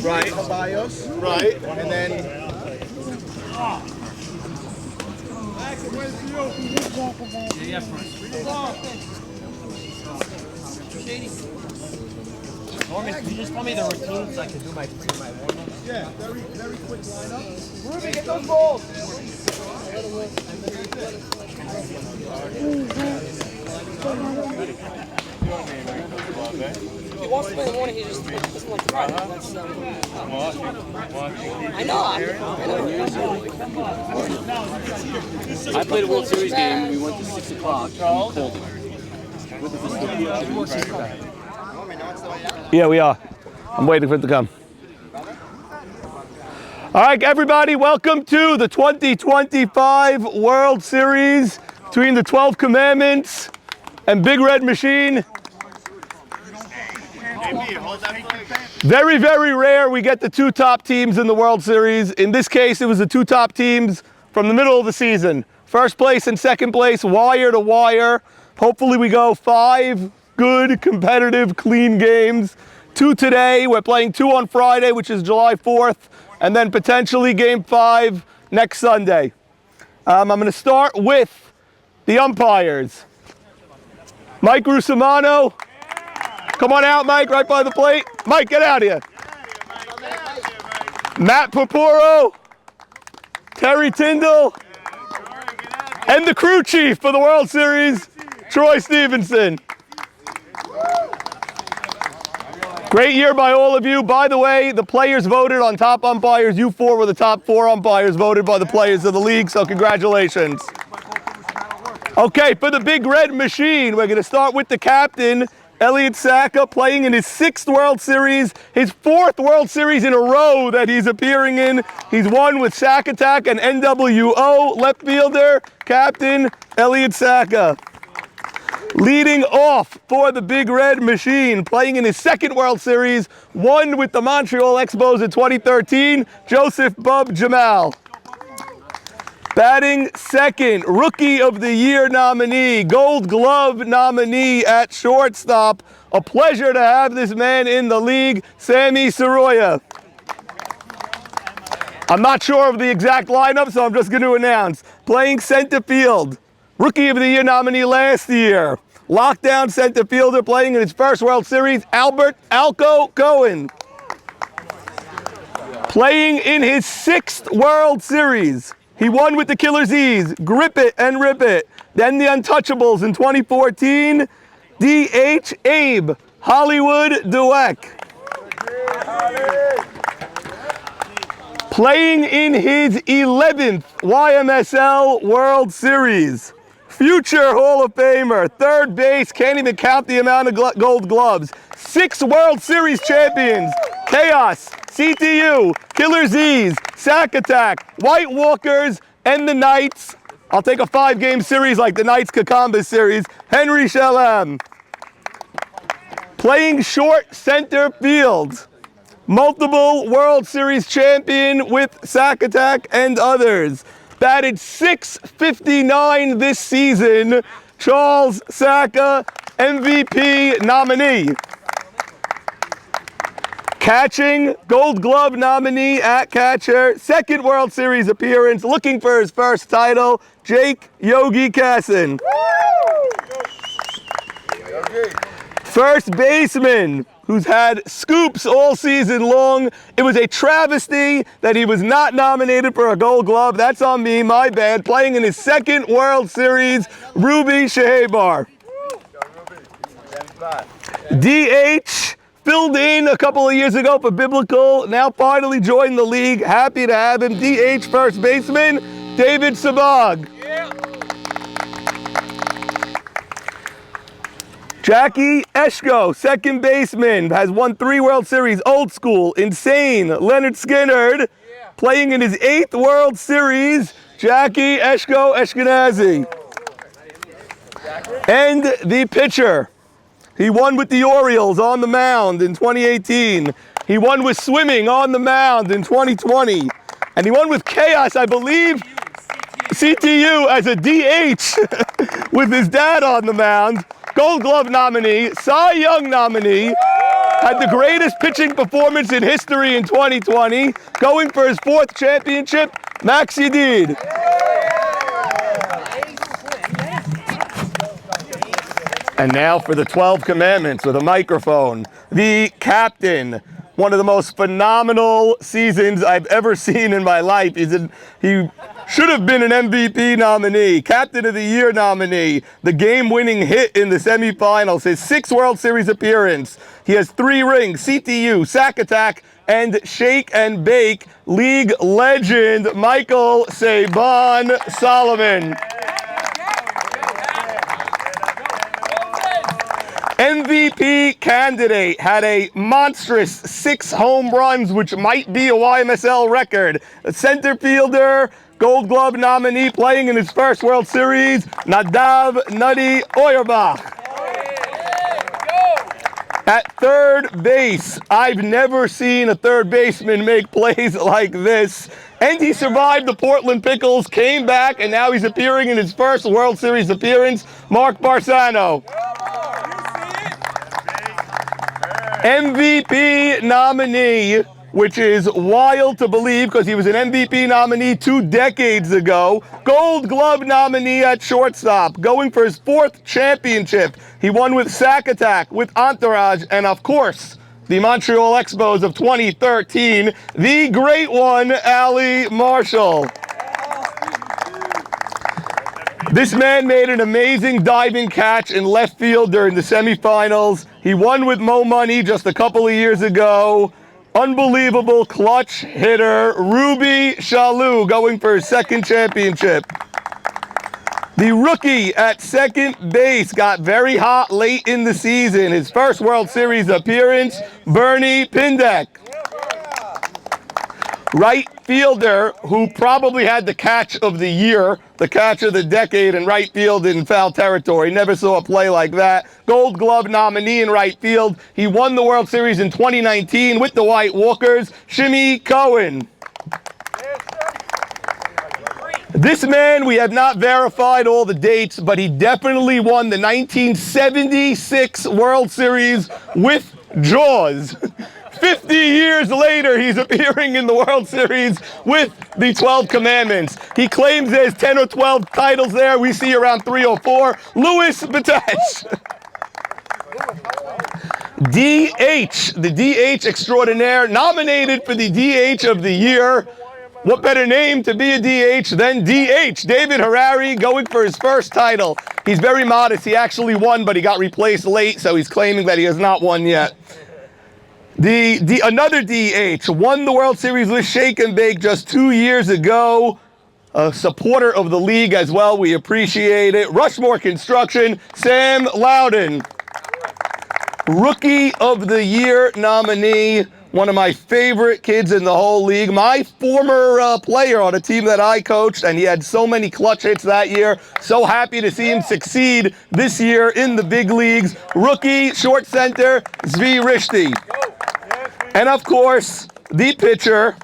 Right. Bios. Right. And then. Norman, can you just tell me the routine so I can do my warm-ups? Yeah, very quick lineup. Ruby, get those balls! He wants to play in the morning, he just doesn't like to ride. That's, I know. I played a World Series game. We went to 6 o'clock. Yeah, we are. I'm waiting for it to come. All right, everybody, welcome to the 2025 World Series between the 12 Commandments and Big Red Machine. Very, very rare we get the two top teams in the World Series. In this case, it was the two top teams from the middle of the season. First place and second place, wire to wire. Hopefully we go 5 good, competitive, clean games. 2 today. We're playing 2 on Friday, which is July 4th, and then potentially game 5 next Sunday. I'm going to start with the umpires. Mike Russomano. Come on out, Mike, right by the plate. Mike, get out of here. Matt Papuro, Terry Tyndall, and the crew chief for the World Series, Troy Stevenson. Great year by all of you. By the way, the players voted on top umpires. You 4 were the top 4 umpires voted by the players of the league, so congratulations. Okay, for the Big Red Machine, we're going to start with the captain, Elliot Saka, playing in his 6th World Series, his 4th World Series in a row that he's appearing in. He's won with Sack Attack and NWO left fielder, captain Elliot Saka. Leading off for the Big Red Machine, playing in his 2nd World Series, won with the Montreal Expos in 2013, Joseph Bub Jamal. Batting second, Rookie of the Year nominee, Gold Glove nominee at shortstop. A pleasure to have this man in the league, Sammy Soroya. I'm not sure of the exact lineup, so I'm just going to announce. Playing center field, Rookie of the Year nominee last year, lockdown center fielder playing in his 1st World Series, Albert Alco Cohen. Playing in his 6th World Series, he won with the Killers E's, Grip It and Rip It. Then the Untouchables in 2014, D.H. Abe, Hollywood Dweck. Playing in his 11th YMSL World Series, future Hall of Famer, third base, can't even count the amount of gold gloves. 6 World Series champions, Chaos, CTU, Killers E's, Sack Attack, White Walkers, and the Knights. I'll take a 5-game series like the Knights Kakamba series, Henry Shalem. Playing short center field, multiple World Series champion with Sack Attack and others. Batted .659 this season, Charles Saka, MVP nominee. Catching, Gold Glove nominee at catcher, 2nd World Series appearance, looking for his 1st title, Jake Yogi Kassan. First baseman, who's had scoops all season long. It was a travesty that he was not nominated for a Gold Glove. That's on me, my bad. Playing in his 2nd World Series, Ruby Shehebar. DH, filled in a couple of years ago for Biblical, now finally joined the league. Happy to have him. DH first baseman, David Sabag. Jackie Eshko, 2nd baseman, has won 3 World Series, Old School, Insane, Leonard Skinner, playing in his 8th World Series, Jackie Eshko Eshkenazi. And the pitcher, he won with the Orioles on the mound in 2018. He won with swimming on the mound in 2020. And he won with Chaos, I believe, CTU as a DH with his dad on the mound. Gold Glove nominee, Cy Young nominee, had the greatest pitching performance in history in 2020, going for his 4th championship, Max Yedid. And now for the 12 commandments with a microphone. The captain, one of the most phenomenal seasons I've ever seen in my life. He should have been an MVP nominee, Captain of the Year nominee, the game-winning hit in the semifinals, his 6th World Series appearance. He has 3 rings, CTU, Sack Attack, and Shake and Bake. League legend, Michael Saban Solomon. MVP candidate, had a monstrous 6 home runs, which might be a YMSL record. A center fielder, Gold Glove nominee, playing in his 1st World Series, Nadav Nutty Auerbach. At 3rd base, I've never seen a 3rd baseman make plays like this. And he survived the Portland Pickles, came back, and now he's appearing in his 1st World Series appearance, Mark Barsano. MVP nominee, which is wild to believe because he was an MVP nominee 2 decades ago. Gold Glove nominee at shortstop, going for his 4th championship. He won with Sack Attack, with Entourage, and of course, the Montreal Expos of 2013, the great one, Ali Marshall. This man made an amazing diving catch in left field during the semifinals. He won with Mo Money just a couple of years ago. Unbelievable clutch hitter, Ruby Shalou, going for his 2nd championship. The rookie at 2nd base got very hot late in the season. His 1st World Series appearance, Bernie Pindek. Right fielder, who probably had the catch of the year, the catch of the decade in right field in foul territory. Never saw a play like that. Gold Glove nominee in right field. He won the World Series in 2019 with the White Walkers, Shimmy Cohen. This man, we have not verified all the dates, but he definitely won the 1976 World Series with Jaws. 50 years later, he's appearing in the World Series with the 12 Commandments. He claims there's 10 or 12 titles there. We see around 3 or 4. Louis Batesh. DH, the DH extraordinaire, nominated for the DH of the year. What better name to be a DH than DH? David Harari, going for his 1st title. He's very modest. He actually won, but he got replaced late, so he's claiming that he has not won yet. Another DH won the World Series with Shake and Bake just 2 years ago. A supporter of the league as well. We appreciate it. Rushmore Construction, Sam Loudon. Rookie of the Year nominee. One of my favorite kids in the whole league. My former player on a team that I coached, and he had so many clutch hits that year. So happy to see him succeed this year in the big leagues. Rookie, short center, Zvi Rishti. And of course, the pitcher,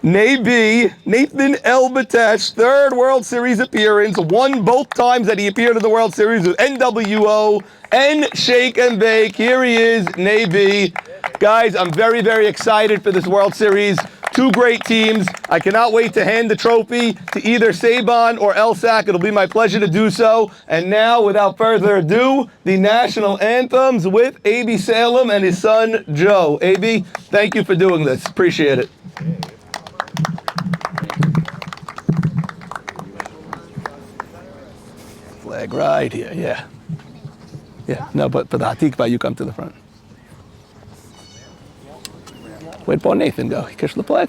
Nathan L. Batesh, 3rd World Series appearance, won both times that he appeared in the World Series with NWO and Shake and Bake. Here he is, Navy. Guys, I'm very, very excited for this World Series. 2 great teams. I cannot wait to hand the trophy to either Saban or LSAC. It'll be my pleasure to do so. And now, without further ado, the national anthems with A.B. Salem and his son, Joe. A.B., thank you for doing this. Appreciate it. Flag right here, yeah. Yeah, no, but for the Hatikvah, you come to the front. Where'd poor Nathan go? He kissed the flag.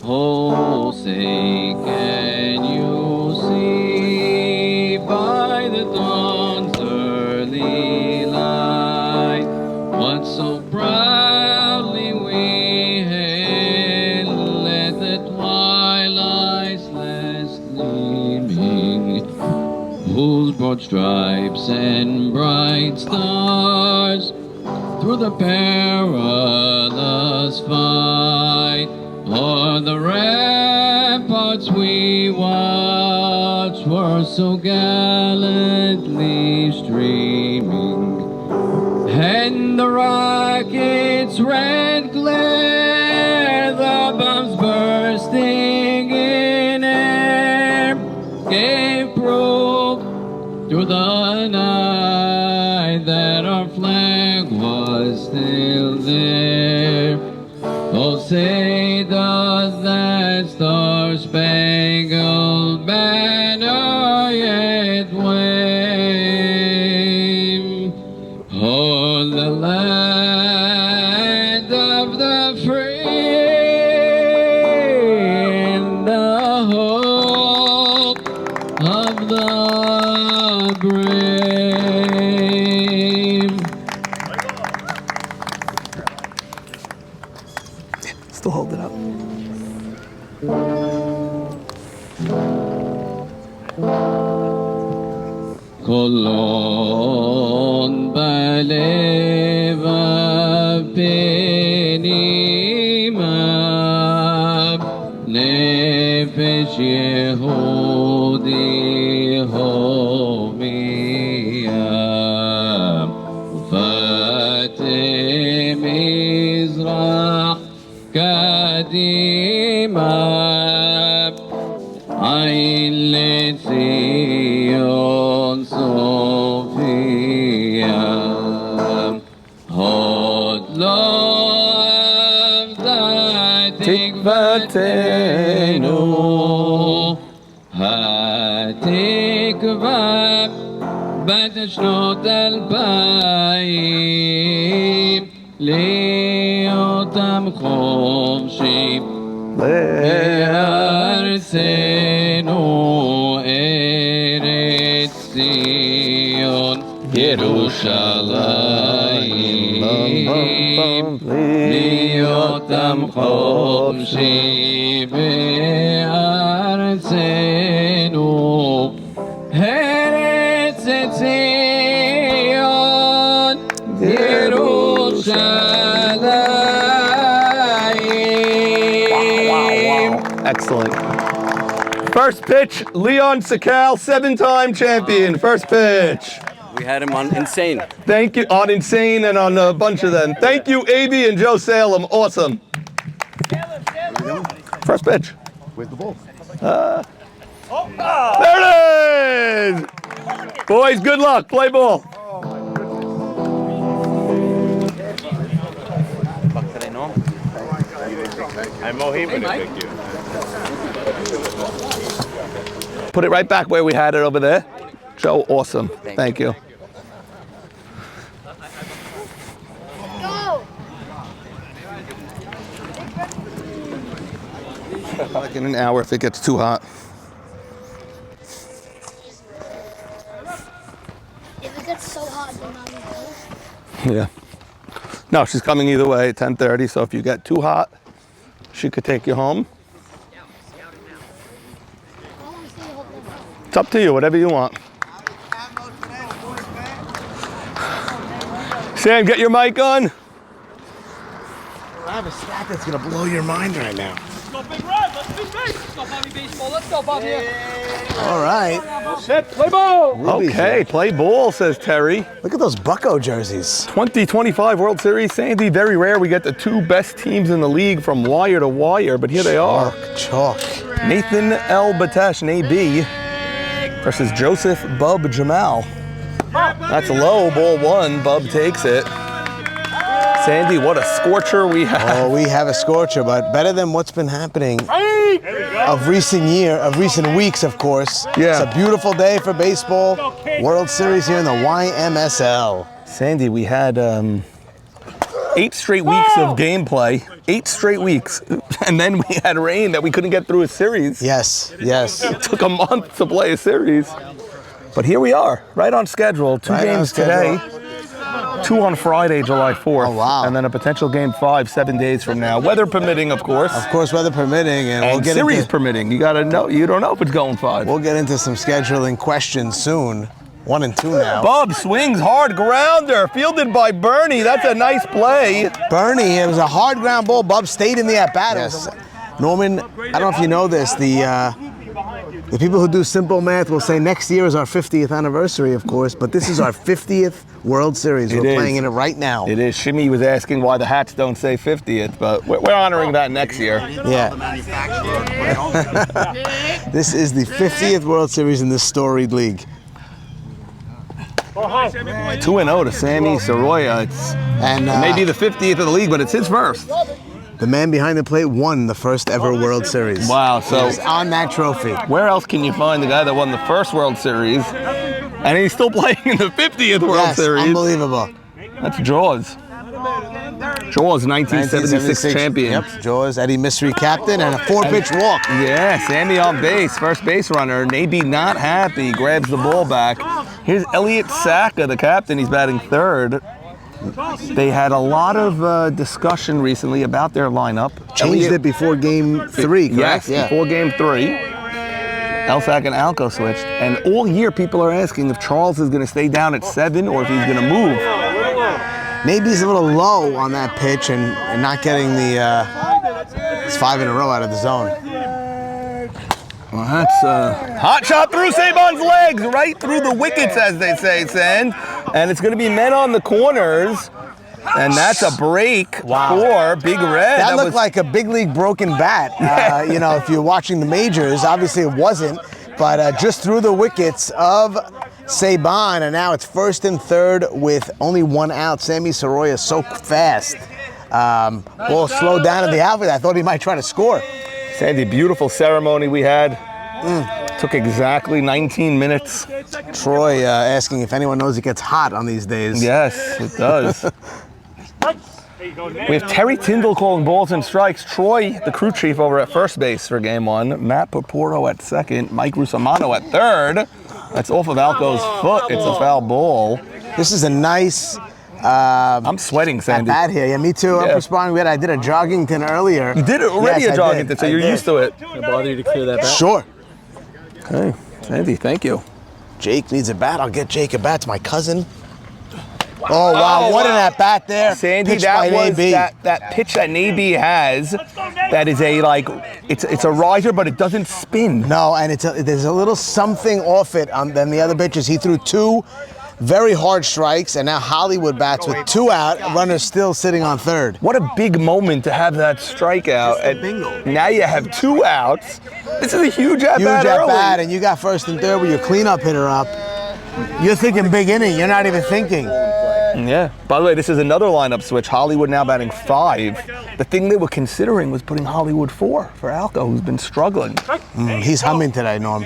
Oh, say, can you see by the dawn's early light what so proudly we hailed at the twilight's last gleaming, whose broad stripes and bright stars through the perilous last fight. O'er the ramparts we watched were so gallantly streaming, and the rockets' red glare, the bombs bursting in air, gave proof through the night that our flag was still there. Oh, say does that star-spangled banner yet wave o'er the land of the free and the hope of the brave. Still hold it up. Kolon baleva penimab nefesh Yehudi homiyam Fateh Mizrach kadima Ain Letzion Sophia Hod lo avda tikvatenu Hatikva bat shnot albayim Leotam chomshim Arsenu Eretz Zion Yerushalayim Liotam Chomshi Be'arsenu Eretz Zion Yerushalayim. Excellent. First pitch, Leon Sakal, 7-time champion. First pitch. We had him on Insane. Thank you on Insane and on a bunch of them. Thank you, AB and Joe Salem. Awesome. First pitch. Where's the ball? There it is. Boys, good luck. Play ball. I'm Mohibin to pick you. Put it right back where we had it over there. Joe, awesome. Thank you. Like in an hour if it gets too hot. If it gets so hot, then I'm cold. Yeah. No, she's coming either way at 10:30, so if you get too hot, she could take you home. It's up to you, whatever you want. Sam, get your mic on. I have a stat that's gonna blow your mind right now. Let's go, Big Red. Let's do base. Let's go, Bobby Baseball. Let's go, Bobby. All right. Set, play ball. Okay, play ball, says Terry. Look at those Bucko jerseys. 2025 World Series, Sandy. Very rare we get the two best teams in the league from wire to wire, but here they are. Chalk. Nathan L. Batesh, and AB, versus Joseph Bub Jamal. That's low, ball one. Bub takes it. Sandy, what a scorcher we have. Oh, we have a scorcher, but better than what's been happening of recent weeks, of course. Yeah. It's a beautiful day for baseball. World Series here in the YMSL. Sandy, we had 8 straight weeks of gameplay. 8 straight weeks. And then we had rain that we couldn't get through a series. Yes, yes. It took a month to play a series. But here we are, right on schedule. 2 Right on games schedule. today. 2 on Friday, July 4th. Oh, wow. And then a potential game 5, 7 days from now. Weather permitting, of course. Of course, weather permitting, and we'll And get series into, permitting. You gotta know, you don't know if it's going 5. we'll get into some scheduling questions soon. 1 and 2 now. Bub swings hard grounder, fielded by Bernie. That's a nice play. Bernie, it was a hard ground ball. Bub stayed in the at-bat. Yes. Norman, I don't know if you know this, the people who do simple math will say next year is our 50th anniversary, of course, but this is our 50th World Series. We're playing in it right now. It is. Shimmy was asking why the hats don't say 50th, but we're honoring that next year. Yeah. This is the 50th World Series in this storied league. 2-0 to Sammy Soroya. It may be the 50th of the league, but it's his first. The man behind the plate won the first ever World Series. Wow, so he's on that trophy. Where else can you find the guy that won the first World Series and he's still playing in the 50th World Series? Unbelievable. That's Jaws. Jaws, 1976 champion. Yep, Jaws, Eddie Mystery captain, and a 4-pitch walk. Yeah, Sammy on base, first base runner. Maybe not happy, grabs the ball back. Here's Elliot Saka, the captain. He's batting third. They had a lot of discussion recently about their lineup. Changed it before game 3, correct? Yes, before game 3. Elsack and Alco switched. And all year people are asking if Charles is going to stay down at 7 or if he's going to move. Maybe he's a little low on that pitch and not getting the it's 5 in a row out of the zone. Well, that's hot shot through Saban's legs, right through the wickets, as they say, Sand. And it's going to be men on the corners. And that's a break for Big Red. That looked like a big league broken bat. You know, if you're watching the majors, obviously it wasn't. But just through the wickets of Saban, and now it's first and third with only 1 out. Sammy Soroya so fast. Ball slowed down in the outfield. I thought he might try to score. Sandy, beautiful ceremony we had. Took exactly 19 minutes. Troy asking if anyone knows it gets hot on these days. Yes, it does. We have Terry Tyndall calling balls and strikes. Troy, the crew chief, over at first base for game 1. Matt Porporo at second. Mike Rusamano at third. That's off of Alco's foot. It's a foul ball. This is a nice... I'm sweating, Sandy. At bat here. Yeah, me too. Yeah. I'm responding. I did a Joggington earlier. You did it already, yes, a Joggington, so you're used to it. Can I bother you to clear that back? Sure. Okay, Sandy, thank you. Jake needs a bat. I'll get Jake a bat. It's my cousin. Oh, wow. What an at-bat there. Sandy, Pitched that by was Nabi. that pitch that Nabi has that is a, like, it's a riser, but it doesn't spin. No, and there's a little something off it than the other pitches. He threw 2 very hard strikes, and now Hollywood bats with 2 out, runners still sitting on third. What a big moment to have that strikeout. And now you have 2 outs. This is a huge at-bat Huge early. at-bat, and you got first and third with your cleanup hitter up. You're thinking big inning. You're not even thinking. Yeah. By the way, this is another lineup switch. Hollywood now batting 5. The thing they were considering was putting Hollywood 4 for Alco, who's been struggling. He's humming today, Norm.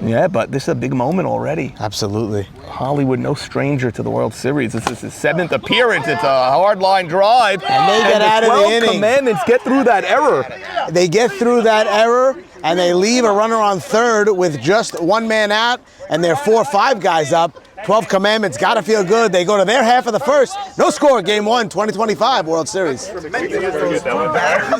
Yeah, but this is a big moment already. Absolutely. Hollywood, no stranger to the World Series. This is his 7th appearance. It's a hard line drive. And they get out of the 12 inning. Commandments get through that error. They get through that error, and they leave a runner on third with just 1 man out, and they're 4 or 5 guys up. 12 Commandments, gotta feel good. They go to their half of the first. No score, game 1, 2025 World Series. You're in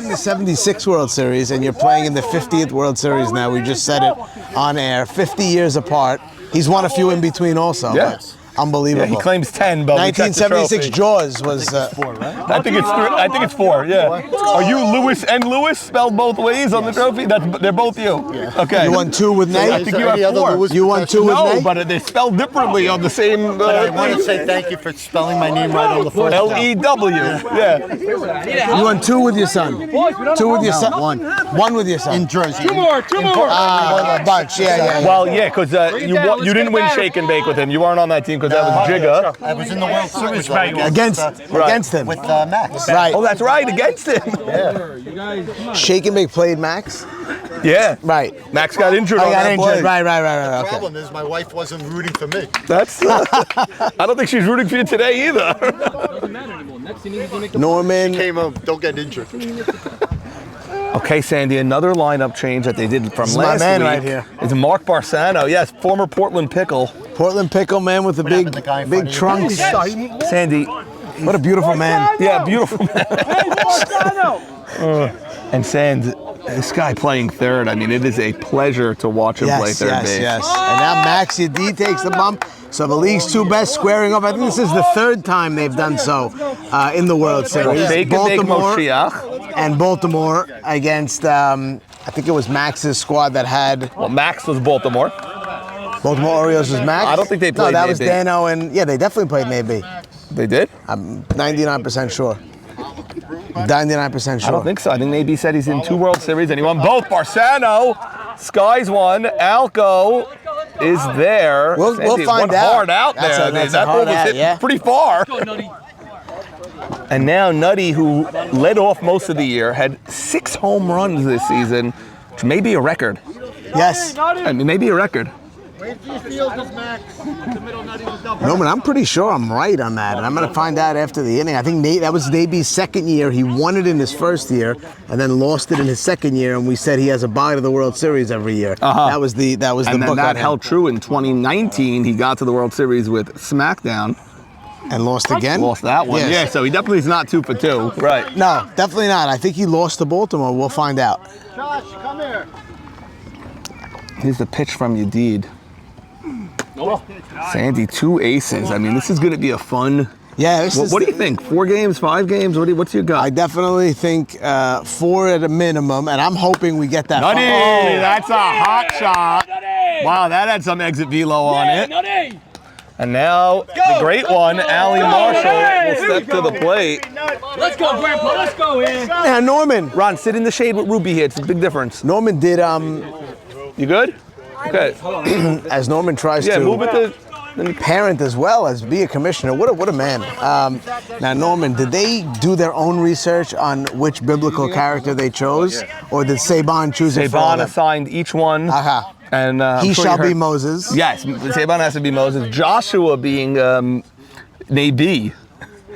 the 76 World Series, and you're playing in the 50th World Series now. We just said it on air. 50 years apart. He's won a few in between also. Yes. Unbelievable. Yeah, he claims 10, but 1976 Jaws was... I think it's 4, yeah. Are you Lewis and Lewis, spelled both ways on the trophy? They're both you. Yeah. Okay. You won 2 with Nate? I think you have 4. You won 2 with Nate? No, but they're spelled differently on the same... I want to say thank you for spelling my name right on the first L-E-W, yeah. You won 2 with your son? 2 with your son? 1 with your son? in Jersey. Two more. A bunch, yeah. Well, yeah, because you didn't win Shake and Bake with him. You weren't on that team because that was Jigga. I was in the World Series Against him. with Max. Right. Oh, that's right, against him. Shake and Bake played Max? Yeah. Right. Max got injured on I got that injured. play. Right. The Okay. problem is my wife wasn't rooting for me. That's. I don't think she's rooting for you today either. Norman. Came home, don't get injured. Okay, Sandy, another lineup change that they did from is my last man week right here. is Mark Barsano. Yes, former Portland Pickle. Portland Pickle man with the happened to the guy in big front of you? trunks. Sandy, What a beautiful man. yeah, beautiful man. And Sand, This guy playing third, I mean, it is a pleasure to watch him play third base. Yes. And now Max Yadid takes the bump. So the league's two best squaring up. I think this is the third time they've done so in the World Series. Shake and bake Moshiach. And Baltimore against, I think it was Max's squad that had. Well, Max was Baltimore. Baltimore Orioles was Max? I don't think they played No, that was Nate B. Dano and, yeah, they definitely played Nate B. They did? I'm 99% sure. 99% sure. I don't think so. I think Nate B said he's in 2 World Series and he won both. Barsano, Skies won. Alco is there. We'll find went out. hard out That's there. a- that's a that ball hard was out, hit yeah. pretty far. And now Nutty, who led off most of the year, had 6 home runs this season, which may be a record. Yes. I mean, maybe a record. Norman, I'm pretty sure I'm right on that, and I'm going to find out after the inning. I think that was Nate B's second year. He won it in his first year, and then lost it in his second year. And we said he has a bye to the World Series every year. That was the And book. then on that him. held true in 2019. He got to the World Series with SmackDown. And lost again. Lost that one. Yes. Yeah, so he definitely is not 2 for 2. Right. No, definitely not. I think he lost to Baltimore. We'll find out. Josh, come here. Here's the pitch from Yadid. Sandy, 2 aces. I mean, this is going to be a fun. Yeah. What do you think? 4 games, 5 games? What's your gut? I definitely think 4 at a minimum, and I'm hoping we get that. Nutty, Oh. that's a hot shot. Wow, that had some exit velo on it. And now the great one, Allie Marshall, will step to the plate. Let's go, Grandpa. Let's go, man. Now, Norman. Ron, sit in the shade with Ruby here. It's a big difference. Norman did You good? Okay. as Norman tries Yeah, to move it to. parent as well as be a commissioner. What a man. Now, Norman, did they do their own research on which biblical character they chose, or did Saban choose it for all Saban them? assigned each one. Aha. And He I'm sure shall you be heard- Moses. Yes, Saban has to be Moses. Joshua being Nate B.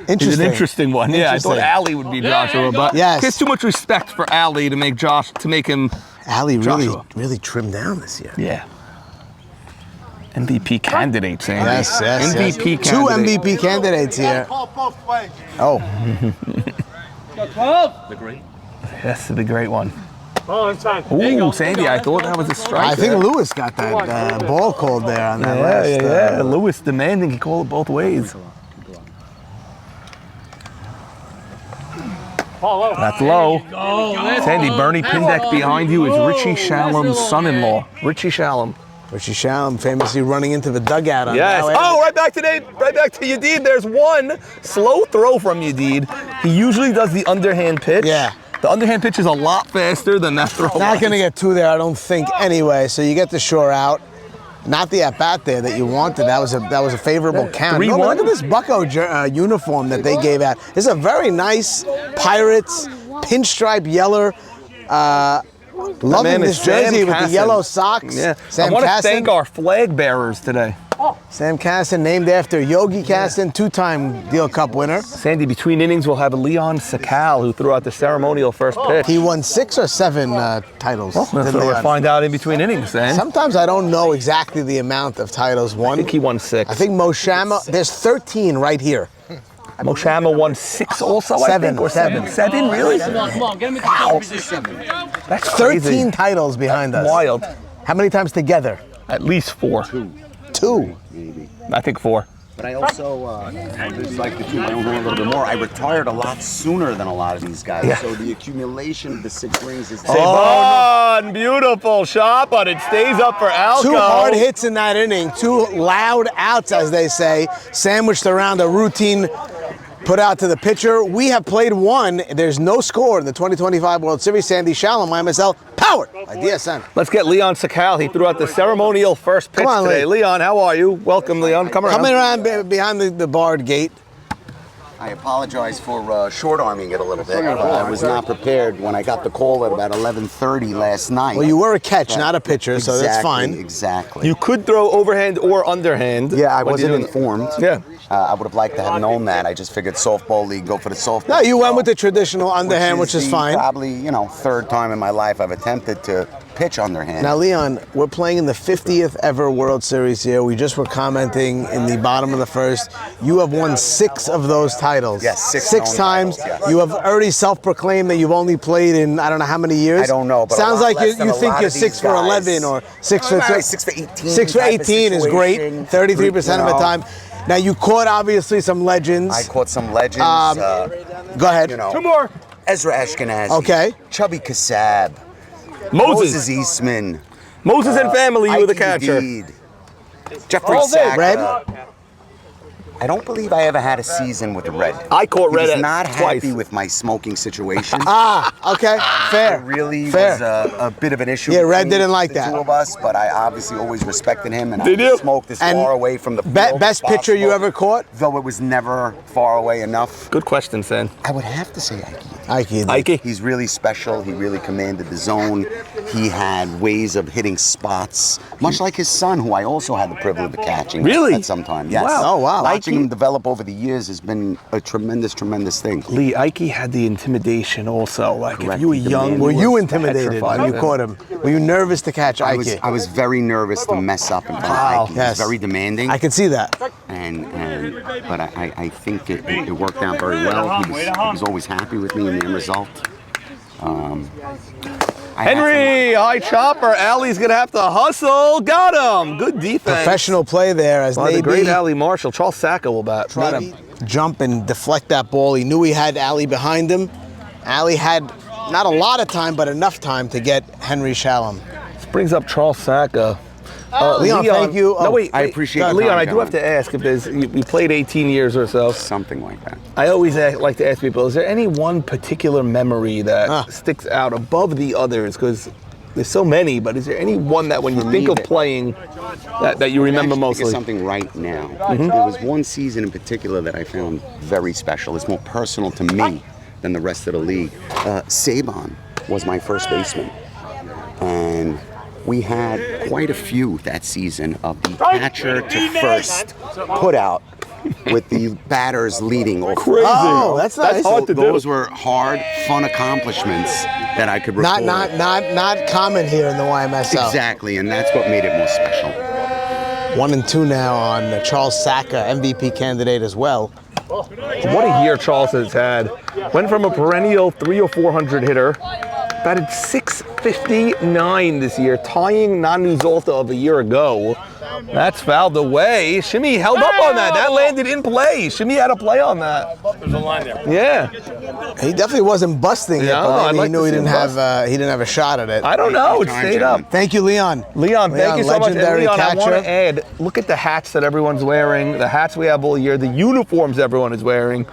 He's Interesting. an interesting one. Yeah, I thought Interesting. Allie would be Joshua, but Yes. there's too much respect for Allie to make him. Allie Joshua. really trimmed down this year. Yeah. MVP candidate, Sandy. Yes. MVP candidate. 2 MVP candidates here. Call both ways. Oh, That's the great one. Ooh, Sandy, I thought that was a strike. I think there. Lewis got that ball called there on that last. Yeah. Lewis demanding he call it both ways. That's low. Sandy, Bernie Pindeck behind you is Richie Shalom's son-in-law. Richie Shalom. Richie Shalom famously running into the dugout on Yes. that. Oh, right back to Yadid. There's one slow throw from Yadid. He usually does the underhand pitch. Yeah. The underhand pitch is a lot faster than that throw. Not going to get 2 there, I don't think. Anyway, so you get the shore out. Not the at bat there that you wanted. That was a favorable count. 3-1? No, look at this Bucko uniform that they gave out. This is a very nice Pirates pinstripe yellow. Loving Man, this it's Sam jersey with the Casson. yellow socks. Yeah. Sam I want to Casson. thank our flag bearers today. Sam Casson, named after Yogi Casson, 2-time Deal Cup winner. Sandy, between innings, we'll have Leon Sakal, who threw out the ceremonial first pitch. He won 6 or 7 titles. That's what didn't we'll Leon? find out in between innings, then. Sometimes I don't know exactly the amount of titles I won. think he won 6. I think Moshama, there's 13 right here. Moshama won 6 also, I 7, think, or 7. 7, really? Come on, get him into the position. That's crazy. 13 titles behind us. Wild. How many times together? At least 4. 2. I think 4. But I also, I just like to keep my own a little bit more. I retired a lot sooner than a lot of these guys. Yeah. So the accumulation of the 6 rings is... Saban, beautiful shot, but it stays up for Alco. 2 hard hits in that inning. 2 loud outs, as they say, sandwiched around a routine put out to the pitcher. We have played 1. There's no score in the 2025 World Series. Sandy Shalom, IMSL, powered by DSN. Let's get Leon Sakal. He threw out the ceremonial first pitch Come on, today. Lee. Leon, how are you? Welcome, Leon. Come around. Coming around behind the barred gate. I apologize for short-arming it a little bit. I was not prepared when I got the call at about 11:30 last night. Well, you were a catch, not a pitcher, so that's fine. Exactly. You could throw overhand or underhand. Yeah, I What do you wasn't do? informed. Yeah. I would have liked to have known that. I just figured softball league, go for the softball. No, you went throw, with the traditional underhand, which is the fine. Probably, 3rd time in my life I've attempted to pitch on their hand. Now, Leon, we're playing in the 50th ever World Series here. We just were commenting in the bottom of the first. You have won 6 of those titles. Yes, 6 Six known times. titles, yes. You have already self-proclaimed that you've only played in I don't know how many years. I don't know, but sounds a lot like less than you a think lot you're of 6 these for guys. 11 or 6 for 6 for 18. 6 for type of 18 is great. situation. 33% of the You know, time. Now you caught obviously some legends. I caught some legends. Go ahead. You know, 2 more. Ezra Ashkenazi. Okay. Chubby Kassab. Moses. Eastman. Moses and family, you were the Ike catcher. Udid, Jeffrey All day, Saka. Red? I don't believe I ever had a season with Red. I caught Red He was at not twice. happy with my smoking situation. Okay, fair. It really fair. was a bit of an issue. Yeah, Red between didn't like the that. two of us, but I obviously always respected him, and Did I you? smoked as And far away from the Best field as pitcher you possible, ever caught? though it was never far away enough. Good question, Sam. I would have to say Ike. Ike. He's really special. He really commanded the zone. He had ways of hitting spots, much like his son, who I also had the privilege of catching. Really? At some time, yes. Wow. Oh, wow. Watching Ike? him develop over the years has been a tremendous, tremendous thing. Lee, Ike had the intimidation also. Like Correct. if you were The young, man Were was you intimidated petrified when of you him. caught him? Were you nervous to catch I Ike? was very nervous to mess up in front Wow. of Ike. He Yes. was very demanding. I can see that. But I think it worked out very well. He was always happy with me in the end result. I had Henry, high chopper. Allie's gonna have to hustle. Got him. Good defense. Professional play there as By the great Naby Allie Marshall. Charles Sacco will bat. tried to jump and deflect that ball. He knew he had Allie behind him. Allie had not a lot of time, but enough time to get Henry Shalom. This brings up Charles Sacco. Leon, thank you. No, Oh, wait. I appreciate your Leon, time, I do have Colin. to ask if there's. You played 18 years or so. something like that. I always like to ask people: is there any one particular memory that sticks out above the others? Because there's so many, but is there any one that when you For think me, of playing that you remember Actually, mostly? think of something right now. There was one season in particular that I found very special. It's more personal to me than the rest of the league. Saban was my first baseman, and we had quite a few that season of the catcher to first put out with the batters leading off. Crazy. Oh, that's nice. hard to do. Those were hard, fun accomplishments that I could recall. Not common here in the YMSL. Exactly, and that's what made it more special. 1-2 now on Charles Sacco, MVP candidate as well. What a year Charles has had. Went from a perennial 300 or 400 hitter, batted 659 this year, tying Nanu Zolta of a year ago. That's fouled away. Shimmy held up on that. That landed in play. Shimmy had a play on that. There's a line there. Yeah. He definitely wasn't busting it, Yeah, but I'd maybe like he knew to he see didn't him have a shot at it. I don't know. It Time, stayed gentlemen. up. Thank you, Leon. Leon, thank you so much. And legendary Leon, I want catcher. to add, look at the hats that everyone's wearing, the hats we have all year, the uniforms everyone is wearing,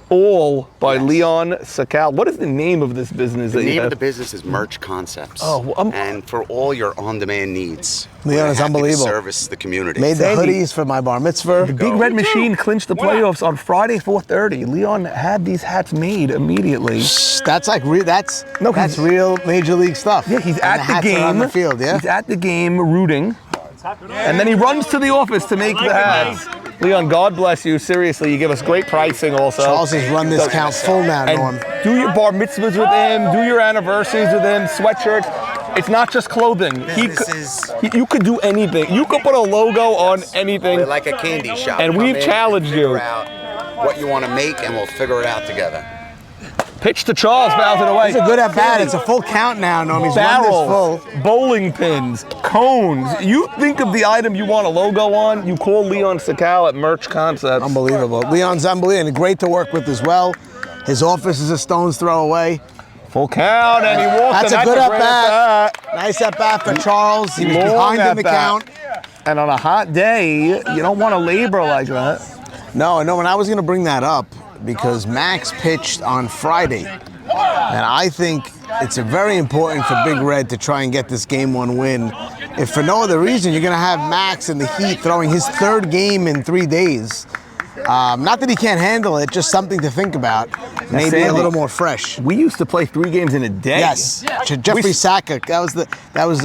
all by Leon Sakal. What is the name of this business The that you name of have? the business is Merch Concepts. Oh, well, and for all your on-demand needs, Leon we're is happy to unbelievable. Service the community. Made the Sandy. hoodies for my bar mitzvah. The Big Red Machine clinched the playoffs on Friday, 4:30. Leon had these hats made immediately. That's like that's he's- real major league stuff. Yeah, he's And at the hats are game. on the field. Yeah. He's at the game rooting. And then he runs to the office to make the hats. Leon, God bless you. Seriously, you give us great pricing also. Charles has run this count full now, Norm. And do your bar mitzvahs with him, do your anniversaries with him, sweatshirts. It's not just clothing. You could do anything. You could put a logo on anything. We're like a candy shop. And Come we've in, challenged figure you. out what you want to make, and we'll figure it out together. Pitch to Charles, fouls it away. It's a good at bat. It's a full count now, Norm. He's run this Barrels, full. bowling pins, cones. You think of the item you want a logo on, you call Leon Sakal at Merch Concepts. Unbelievable. Leon's unbelievable and great to work with as well. His office is a stone's throw away. Full count, and he walked. That's and a good great at bat. Nice at bat for Charles. He was Long behind in the at-bat. count. And on a hot day, you don't want to labor like that. No, and I was going to bring that up because Max pitched on Friday. And I think it's very important for Big Red to try and get this game one win. If for no other reason, you're going to have Max in the heat throwing his third game in 3 days. Not that he can't handle it, just something to think about. Maybe Sandy, a little more fresh. We used to play 3 games in a day. Yes, Jeffrey Sacco. That was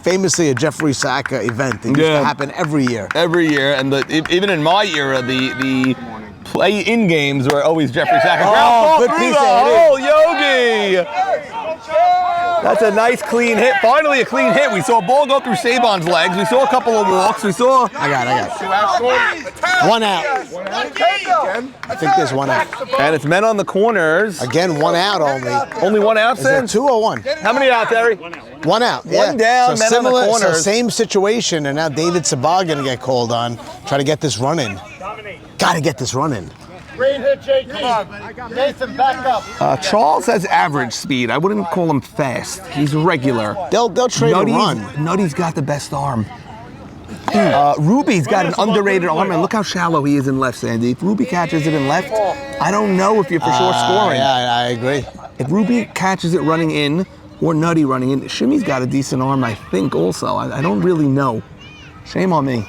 famously a Jeffrey Sacco event. It used to happen every year. Every year, and even in my era, the play-in games were always Jeffrey Sacker. Oh, good piece of hitting. Yogi! That's a nice clean hit. Finally a clean hit. We saw a ball go through Saban's legs. We saw a couple of walks. We saw... I got it. One out. I think there's one out. And it's men on the corners. Again, one out only. Only one out, Is there Sam? 2 or 1? How many out, Terry? One out. One down, So men on the similar, corners. so same situation, and now David Sabah gonna get called on. Try to get this run in. Gotta get this run in. Great hit, JT. Come on. Nathan, back up. Charles has average speed. I wouldn't call him fast. He's regular. They'll trade a run. Nutty's got the best arm. Ruby's got an underrated arm, and look how shallow he is in left, Sandy. If Ruby catches it in left, I don't know if you're for sure scoring. Yeah, I agree. If Ruby catches it running in, or Nutty running in, Shimmy's got a decent arm, I think, also. I don't really know. Shame on me.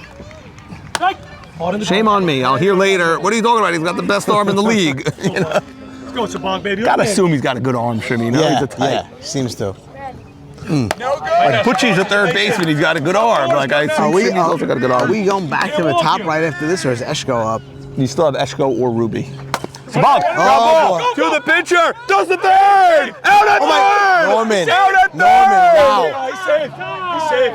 Shame on me. I'll hear later. What are you talking about? He's got the best arm in the league. You know? Let's go, Sabong, baby. Gotta assume he's got a good arm, Shimmy. No, he's a tight. Seems to. Like Butchie's a third baseman. He's got a good arm. Like I assume Shimmy's also got a good Are arm. we going back to the top right after this, or is Eshko up? You still have Eshko or Ruby. Sabong, Oh, to the pitcher, does the third, out at third, Norman. out at third. Wow. He's safe. He's safe.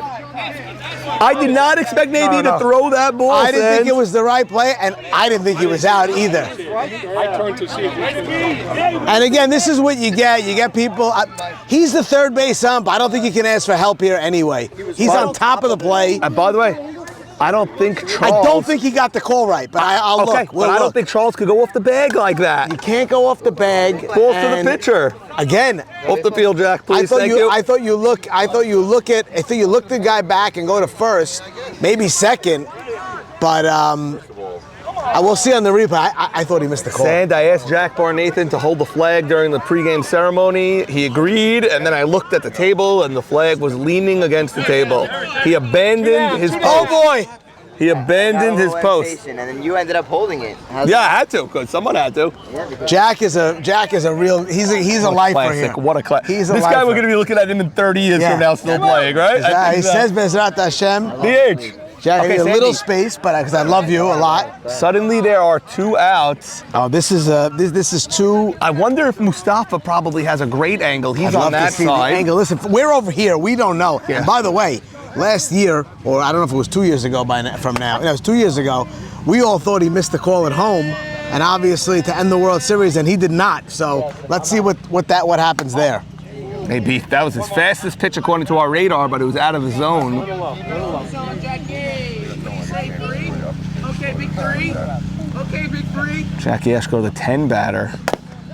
I did not expect Navy to throw that ball. I didn't think Sands. it was the right play, and I didn't think he was out either. I turned to see if And again, this is what you get. You get people. He's the third base ump. I don't think you can ask for help here anyway. He's on top of the play. And by the way, I don't think Charles. I don't think he got the call right, but I'll okay, look. We'll but I don't look. think Charles could go off the bag like that. You can't go off the bag. Balls to the and pitcher. Again, Off the field, Jack, please. Thank you. I thought you look the guy back and go to first, maybe second, but I will see on the replay. I thought he missed the call. Sand, I asked Jack Barnathan to hold the flag during the pregame ceremony. He agreed, and then I looked at the table, and the flag was leaning against the table. He abandoned his post. Oh boy! He abandoned his post. And then you ended up holding it. Yeah, I had to, because someone had to. Jack is a real. He's a lifer Classic. here. What a class. He's a This guy, lifer. we're going to be looking at him in 30 years from now, still playing, right? He says Bezrat Hashem. DH. Jack, I need a Sandy. little space, but because I love you a lot. Suddenly there are 2 outs. Oh, this is two. I wonder if Mustafa probably has a great angle. He's I'd on love that to see side. the angle. Listen, we're over here. We don't know. Yeah. And by the way, last year, or I don't know if it was 2 years ago from now. No, it was 2 years ago. We all thought he missed the call at home, and obviously to end the World Series, and he did not. So let's see what happens there. Maybe that was his fastest pitch according to our radar, but it was out of his zone. Jackie Eshko, the 10 batter.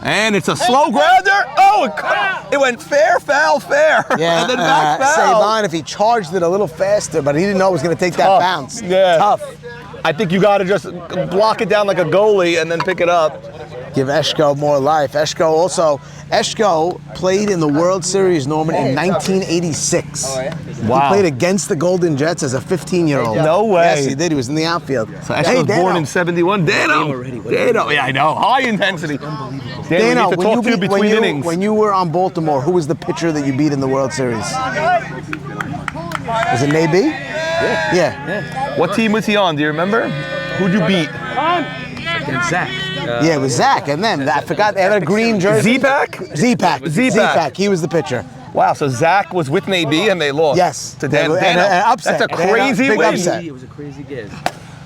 And it's a slow grounder. Oh, it went fair, foul, fair. Yeah, and then back foul. Saban, if he charged it a little faster, but he didn't know it was going to take that Tough. bounce. Yeah. Tough. I think you got to just block it down like a goalie and then pick it up. Give Eshko more life. Eshko played in the World Series, Norman, in 1986. Oh, yeah? Wow. He played against the Golden Jets as a 15-year-old. No way. Yes, he did. He was in the outfield. So Eshko was born in 71. Dano, yeah, I know. High intensity. Dano, we need to talk to you between innings. When you were on Baltimore, who was the pitcher that you beat in the World Series? Was it Naby? Yeah. What team was he on? Do you remember? Who'd you beat? Against Zach. Yeah, it was Zach. And then I forgot they had a green jersey. Z-Pack. He was the pitcher. Wow, so Zach was with Naby and they lost. Yes. To Dan. And an upset. That's a They had crazy big win. upset. It was a crazy game.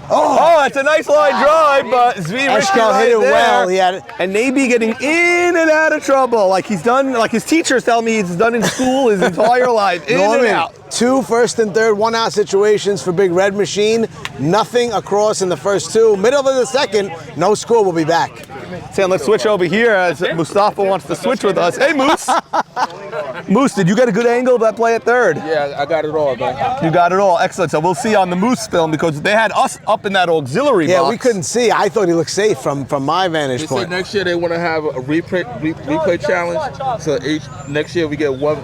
Oh, that's a nice line drive, but Zvi Eshko hit it well. He had it. And Naby getting in and out of trouble, like he's done, like his teachers tell me he's done in school his entire life. In and Norman, out. 2 first and third, 1-out situations for Big Red Machine. Nothing across in the first 2. Middle of the second, no score. We'll be back. Sam, let's switch over here as Mustafa wants to switch with us. Hey, Moose. Moose, did you get a good angle of that play at third? Yeah, I got it all, man. You got it all. Excellent. So we'll see on the Moose film because they had us up in that auxiliary Yeah, box. we couldn't see. I thought he looked safe from my vantage They point. said next year they want to have a replay challenge. So next year we get one.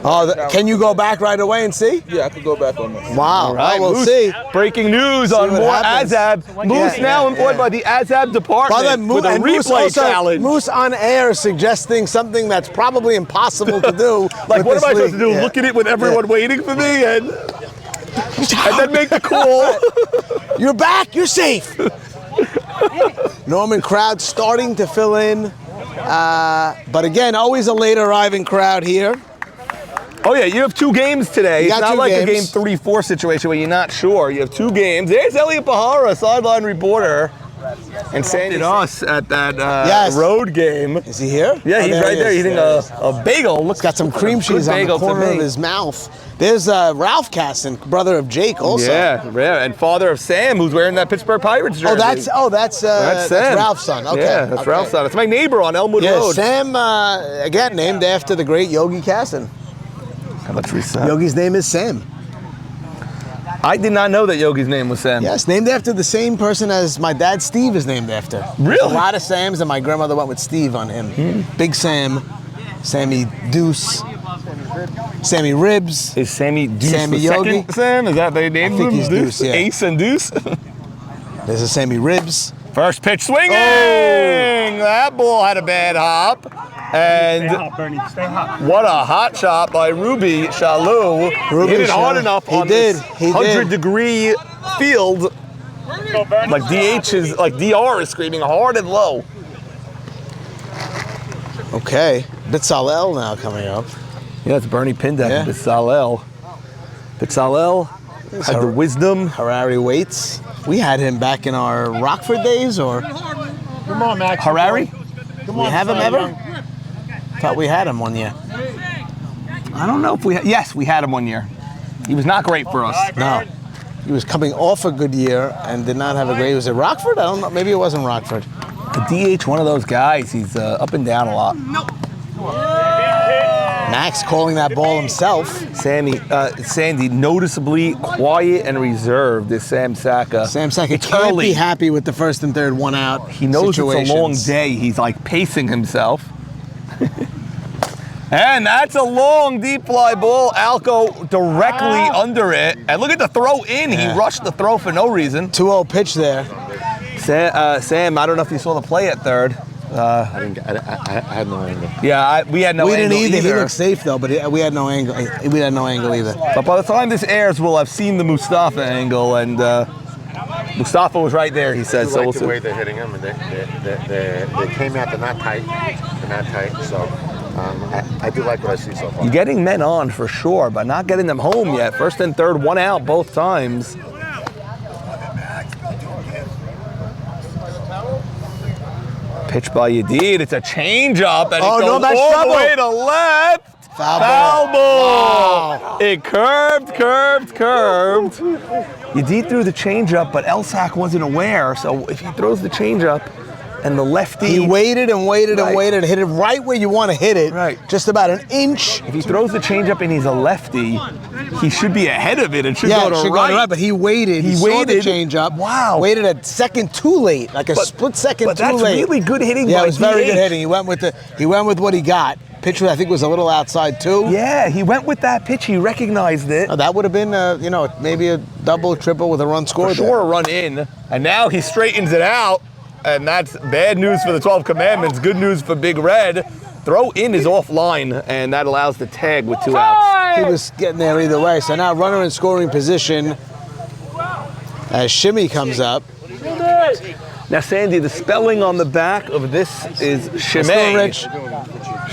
Can you go back right away and see? Yeah, I could go back on that. Wow. All right, Well, we'll Moose. see. Breaking news on what more happens. Azab. Moose now employed by the Azab department with a replay challenge. Moose on air suggesting something that's probably impossible to do. Like, with what this am I supposed to league. do? Yeah. Look at it with everyone waiting for me and then make the call. You're back. You're safe. Norman crowd starting to fill in. But again, always a late arriving crowd here. Oh yeah, you have 2 games today. You It's got not 2 like a games. game 3-4 situation where you're not sure. You have 2 games. There's Elliot Bahara, sideline reporter, and Sandy us at that Yes. road game. Is he here? Yeah, Oh, he's there right he there is. eating a bagel. Looks Got some cream like a good cheese on the bagel to corner me. of his mouth. There's Ralph Casson, brother of Jake, also. Yeah, and father of Sam, who's wearing that Pittsburgh Pirates jersey. That's Sam. Ralph's son. Okay. Yeah, that's okay. Ralph's son. It's my neighbor on Elmwood Yeah, Road. Sam, again, named after the great Yogi Casson. How much reset? Yogi's name is Sam. I did not know that Yogi's name was Sam. Yes, named after the same person as my dad Steve is named after. Really? There's a lot of Sams, and my grandmother went with Steve on him. Big Sam, Sammy Deuce, Sammy Ribs. Is Sammy Deuce Sammy the Yogi? second Sam? Is that they named think him? he's Deuce, yeah. Ace and Deuce? There's a Sammy Ribs. First pitch swinging! Oh. That ball had a bad hop. And Bernie. Stay hot. what a hot shot by Ruby Shalou. Ruby Hit it hard Shalou. enough He on did. this He did. 100-degree field. Like DH is, like DR is screaming hard and low. Okay. Bitzalel now coming up. Yeah, it's Bernie Pindak Yeah. and Bitzalel. Bitzalel had the wisdom. Harari Waits. We had him back in our Rockford days, or Come on, Max. Harari? Come we on, have him Cy ever? Young. Thought we had him one year. I don't know if we yes, we had him one year. He was not great for us. No. He was coming off a good year and did not have a great. Was it Rockford? I don't know. Maybe it wasn't Rockford. The DH, one of those guys, he's up and down a lot. Max calling that ball himself. Sandy, noticeably quiet and reserved is Sam Saka. Sam Saka It's can't early. be happy with the first and third one out. He knows it's a long situations. day. He's like pacing himself. And that's a long deep fly ball. Alco directly under it. And look at the throw in. Yeah. He rushed the throw for no reason. 2-0 pitch there. Sam, I don't know if you saw the play at third. I had no angle. Yeah, we had no we angle didn't either. He either. looked safe though, but we had no angle. We had no angle either. But by the time this airs, we'll have seen the Mustafa angle, and Mustafa was right there, he said. I So we'll like the see. way they're hitting them, and they came out. They're not tight. They're not tight. So I do like what I see so far. You're getting men on for sure, but not getting them home yet. First and third, one out both times. Pitch by Yedid. It's a changeup, and Oh, it no, goes that's all trouble. the way to left. Foul ball. Wow. It curved. Yedid threw the changeup, but Elsack wasn't aware. So if he throws the changeup, and the lefty, He waited and waited and Right. waited and hit it right where you want to hit it. Right. Just about an inch. if he throws the changeup and he's a lefty, he should be ahead of it. It should Yeah, go it to should right. go to right, but he waited. He Saw the waited. change up. Wow. Waited a second too late, like a split second But too that's late. really good hitting Yeah, by it was very good DH. hitting. He went with what he got. Pitch, I think, was a little outside too. Yeah, he went with that pitch. He recognized it. Oh, that would have been, maybe a double, triple with a run scored. For sure, a run in. And now he straightens it out. And that's bad news for the 12 Commandments. Good news for Big Red. Throw in is offline, and that allows the tag with 2 outs. He was getting there either way. So now runner in scoring position as Shimmy comes up. Now, Sandy, the spelling on the back of this is Still Shimei. Rich.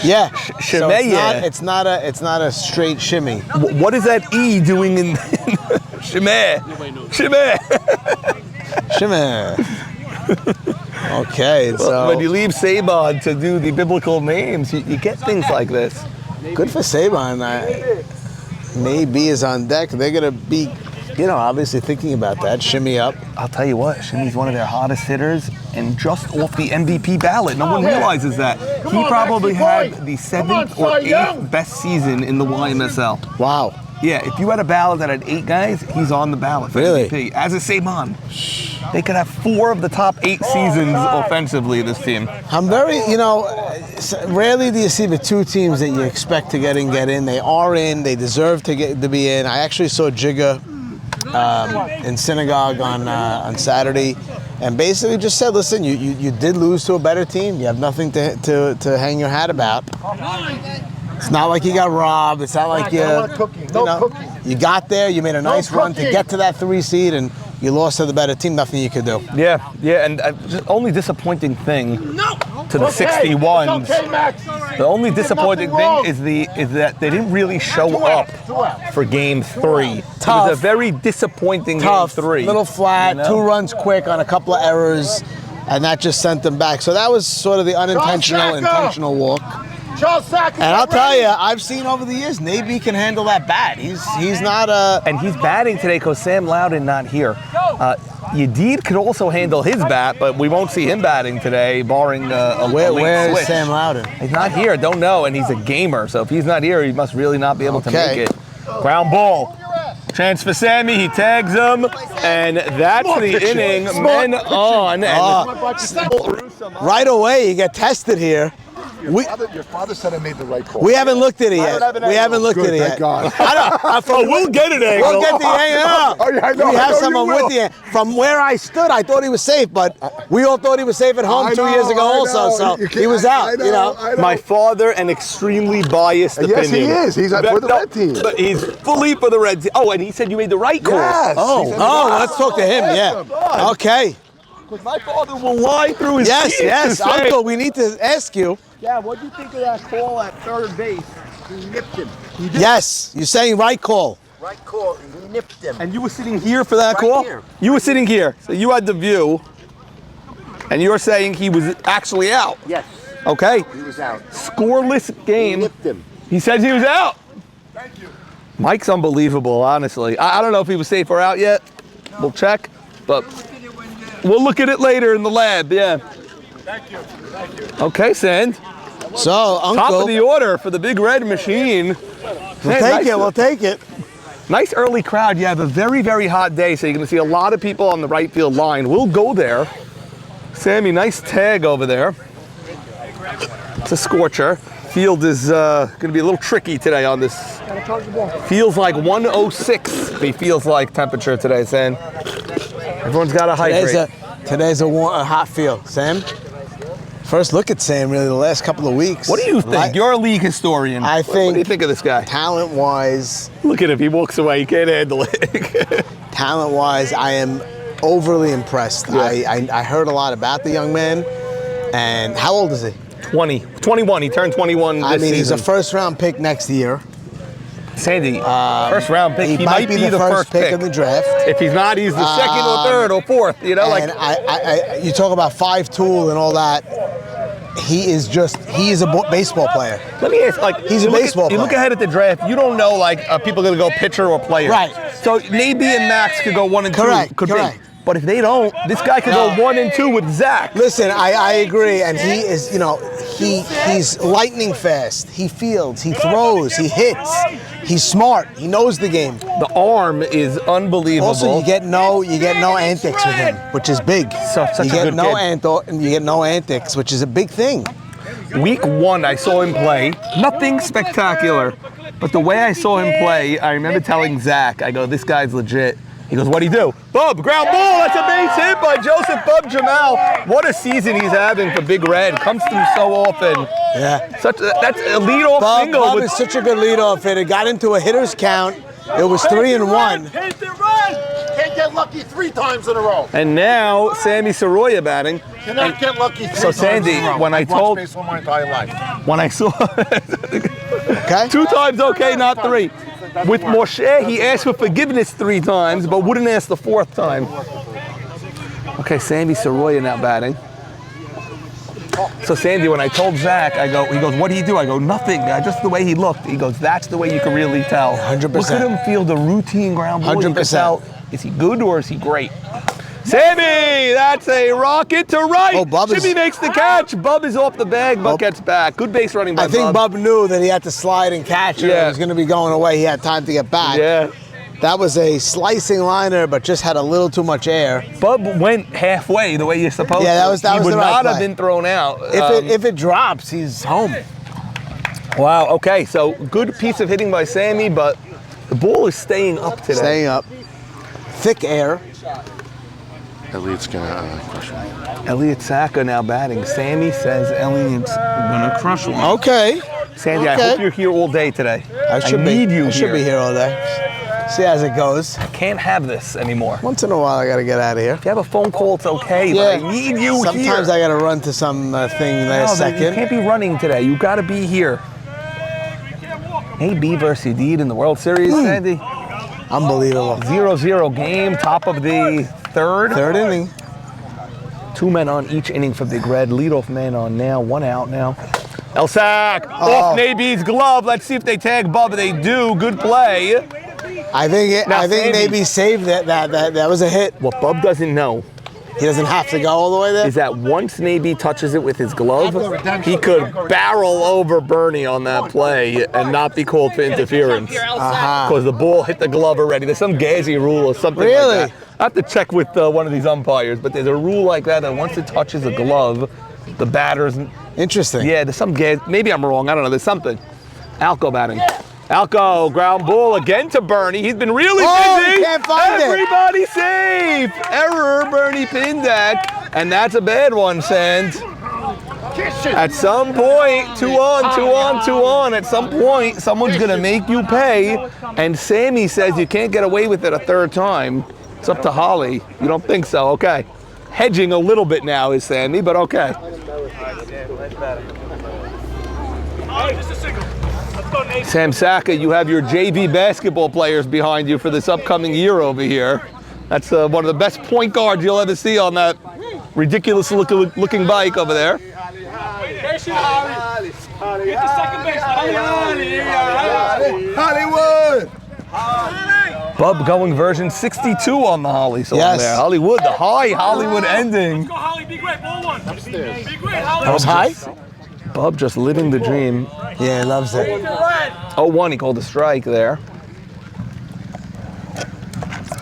Yeah. So Shimei. it's not a straight shimmy. What is that E doing in Shimei? Shimei. Shimmy. Okay, so When you leave Saban to do the biblical names, you get things like this. good for Saban. Maybe is on deck. They're gonna be, obviously thinking about that. Shimmy up. I'll tell you what, Shimmy's one of their hottest hitters and just off the MVP ballot. No one realizes that. He probably had the 7th or 8th best season in the YMSL. Wow. Yeah, if you had a ballot that had 8 guys, he's on the ballot for Really? MVP. As is Saban. They could have 4 of the top 8 seasons offensively, this team. I'm very, rarely do you see the two teams that you expect to get in. They are in. They deserve to be in. I actually saw Jigga in synagogue on Saturday, and basically just said, "Listen, you did lose to a better team. You have nothing to hang your hat about. It's not like you got robbed. It's not like you got there. You made a nice run to get to that 3 seed, and You lost to the better team. Nothing you could do. Yeah, and the only disappointing thing to the 61s, the only disappointing thing is that they didn't really show up for Game 3. Tough. It was a very disappointing Tough. Game 3. Little flat. You know? 2 runs quick on a couple of errors, and that just sent them back. So that was sort of the unintentional, intentional walk. And I'll tell you, I've seen over the years, Navy can handle that bat. He's not a... And he's batting today because Sam Loudon not here. Yedid could also handle his bat, but we won't see him batting today, barring a late Where's switch. Sam Loudon? He's not here, don't know, and he's a gamer, so if he's not here, he must really not be able to make it. Ground ball. Chance for Sammy, he tags him, and that's the inning. Men on. And right away, you get tested here. Your father said I made the right call. We haven't looked at it yet. We haven't looked at it yet. Thank God. We'll get it angle. We'll get the angle. Oh, yeah, I know, We I have know someone you will. with the angle. From where I stood, I thought he was safe, but we all thought he was safe at home I 2 know, years ago I also, know. so You can't- he was out, I you know. I know. My father, an extremely biased opinion. Yes, he is. He's for the red team. But he's fully for the red team. Oh, and he said you made the right call. Yes. He said Oh, let's talk to him, yeah. Okay. Because my father will lie through his teeth. Yes, to say- Uncle, we need to ask you. Yeah, what do you think of that call at third base? He nipped him. Yes, you're saying right call. Right call, and he nipped him. And you were sitting here for that Right call? here. You were sitting here. So you had the view. And you're saying he was actually out. Yes, Okay. he was out. Scoreless He game. nipped him. He said he was out. Thank you. Mike's unbelievable, honestly. I don't know if he was safe or out yet. We'll check. But we'll look at it later in the lab, yeah. Thank you. Okay, Sand. So, Top Uncle, of the order for the Big Red Machine. we'll take it. Nice early crowd. You have a very, very hot day, so you're going to see a lot of people on the right field line. We'll go there. Sammy, nice tag over there. It's a scorcher. Field is going to be a little tricky today on this. Feels like 106. He feels like temperature today, Sam. Everyone's got to hydrate. Today's a hot field. Sam? First look at Sam, really, the last couple of weeks. What do you think? You're a league historian. I What think do you think of this guy? talent-wise, Look at him. He walks away. He can't handle it. talent-wise, I am overly impressed. Yeah. I heard a lot about the young man. And how old is he? 21. He turned 21 this He's season. a first-round pick next year. Sandy, first round pick. He might be the first pick in the draft. If he's not, he's the second or third or fourth. You know, And like you talk about 5'2" and all that. He is a baseball player. let me ask, like He's a you look baseball at, You look player. ahead at the draft. You don't know like people going to go pitcher or player. Right. So maybe and Max could go 1 and 2. Correct, Could correct. be. But if they don't, this guy could go 1 and 2 with Zach. Listen, I agree, and he is, he's lightning fast. He fields, he throws, he hits. He's smart. He knows the game. The arm is unbelievable. Also, you get no antics with him, which is big. Such you a get good kid. you get no antics, which is a big thing. Week 1, I saw him play. Nothing spectacular, but the way I saw him play, I remember telling Zach, I go, this guy's legit. He goes, what'd he do? Bub, ground ball. That's a base hit by Joseph Bub Jamal. What a season he's having for Big Red. Comes through so often. Yeah. That's a leadoff single. Bub with- is such a good leadoff hitter. Got into a hitter's count. It was 3-1. Can't get lucky 3 times in a row. And now Sammy Soroya batting. Cannot get lucky 3 So times Sandy, in a row. when I I've watched told- baseball my entire life. When I saw Okay. 2 times okay, not 3. With Moshe, he asked for forgiveness 3 times, but wouldn't ask the 4th time. Okay, Sandy Soroya now batting. So Sandy, when I told Zach, he goes, what do you do? I go, nothing. Just the way he looked. He goes, that's the way you can really tell. 100%. Look at him field a routine ground ball. You can 100%. tell, is he good or is he great? Sammy, that's a rocket to right. Oh, Bub is- Jimmy makes the catch. Bub is off the bag. Bub gets back. Good base running by I think Bub. Bub knew that he had to slide and catch it. Yeah. It was going to be going away. He had time to get back. Yeah. That was a slicing liner, but just had a little too much air. Bub went halfway the way you're supposed Yeah, to. that was he would the right not have play. been thrown out. If it drops, he's home. Wow, okay, so good piece of hitting by Sammy, but the ball is staying up today. Staying up. Thick air. Elliot's gonna crush him. Elliot Saka now batting. Sammy says Elliot's gonna crush him. Okay. Sandy, I Okay. hope you're here all day today. I should be. need you I should be here all day. See as it goes. Can't have this anymore. Once in a while, I gotta get out of here. If you have a phone call, it's okay. Yeah. But I need you Sometimes here. I gotta run to some thing last You second. can't be running today. You got to be here. AB versus Edid in the World Series, Sandy. Unbelievable. 0-0 game, top of the third. Third inning. 2 men on each inning for Big Red. Leadoff man on now. 1 out now. Elsack off Naby's glove. Let's see if they tag Bubba. They do. Good play. I think Now, Naby saved that. That was a hit. What Bub doesn't know He doesn't have to go all the way there. is that once Naby touches it with his glove, he could barrel over Bernie on that play and not be called for interference. Because the ball hit the glove already. There's some gazy rule or something Really? like that. I have to check with one of these umpires, but there's a rule like that once it touches a glove, the batter's... Interesting. Yeah, there's some gas. Maybe I'm wrong. I don't know. There's something. Alco batting. Alco, ground ball again to Bernie. He's been really busy. He can't find it. Everybody safe. Error, Bernie Pindak. And that's a bad one, Sand. At some point, 2 on. At some point, someone's going to make you pay. And Sammy says you can't get away with it a third time. It's up to Holly. You don't think so? Okay. Hedging a little bit now is Sammy, but okay. Sam Saka, you have your JV basketball players behind you for this upcoming year over here. That's one of the best point guards you'll ever see on that ridiculous looking bike over there. Hollywood. Bub going version 62 on the Holly song there. Hollywood, the high Hollywood ending. That was high? Bub just living the dream. Yeah, he loves it. 0-1, he called a strike there.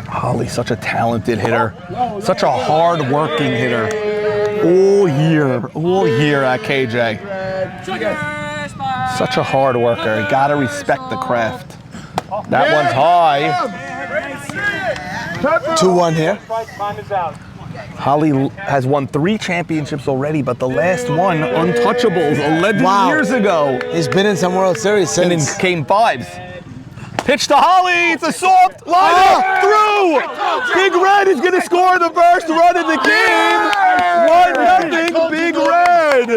Holly, such a talented hitter. Such a hard-working hitter. All year at KJ. Such a hard worker. You gotta respect the craft. That one's high. 2-1 here. Holly has won 3 championships already, but the last one, Untouchables, 11 years ago. He's been in some World Series And since. in Game 5s. Pitch to Holly, it's a soft line through. Big Red is gonna score the first run of the game. 1-0, Big Red.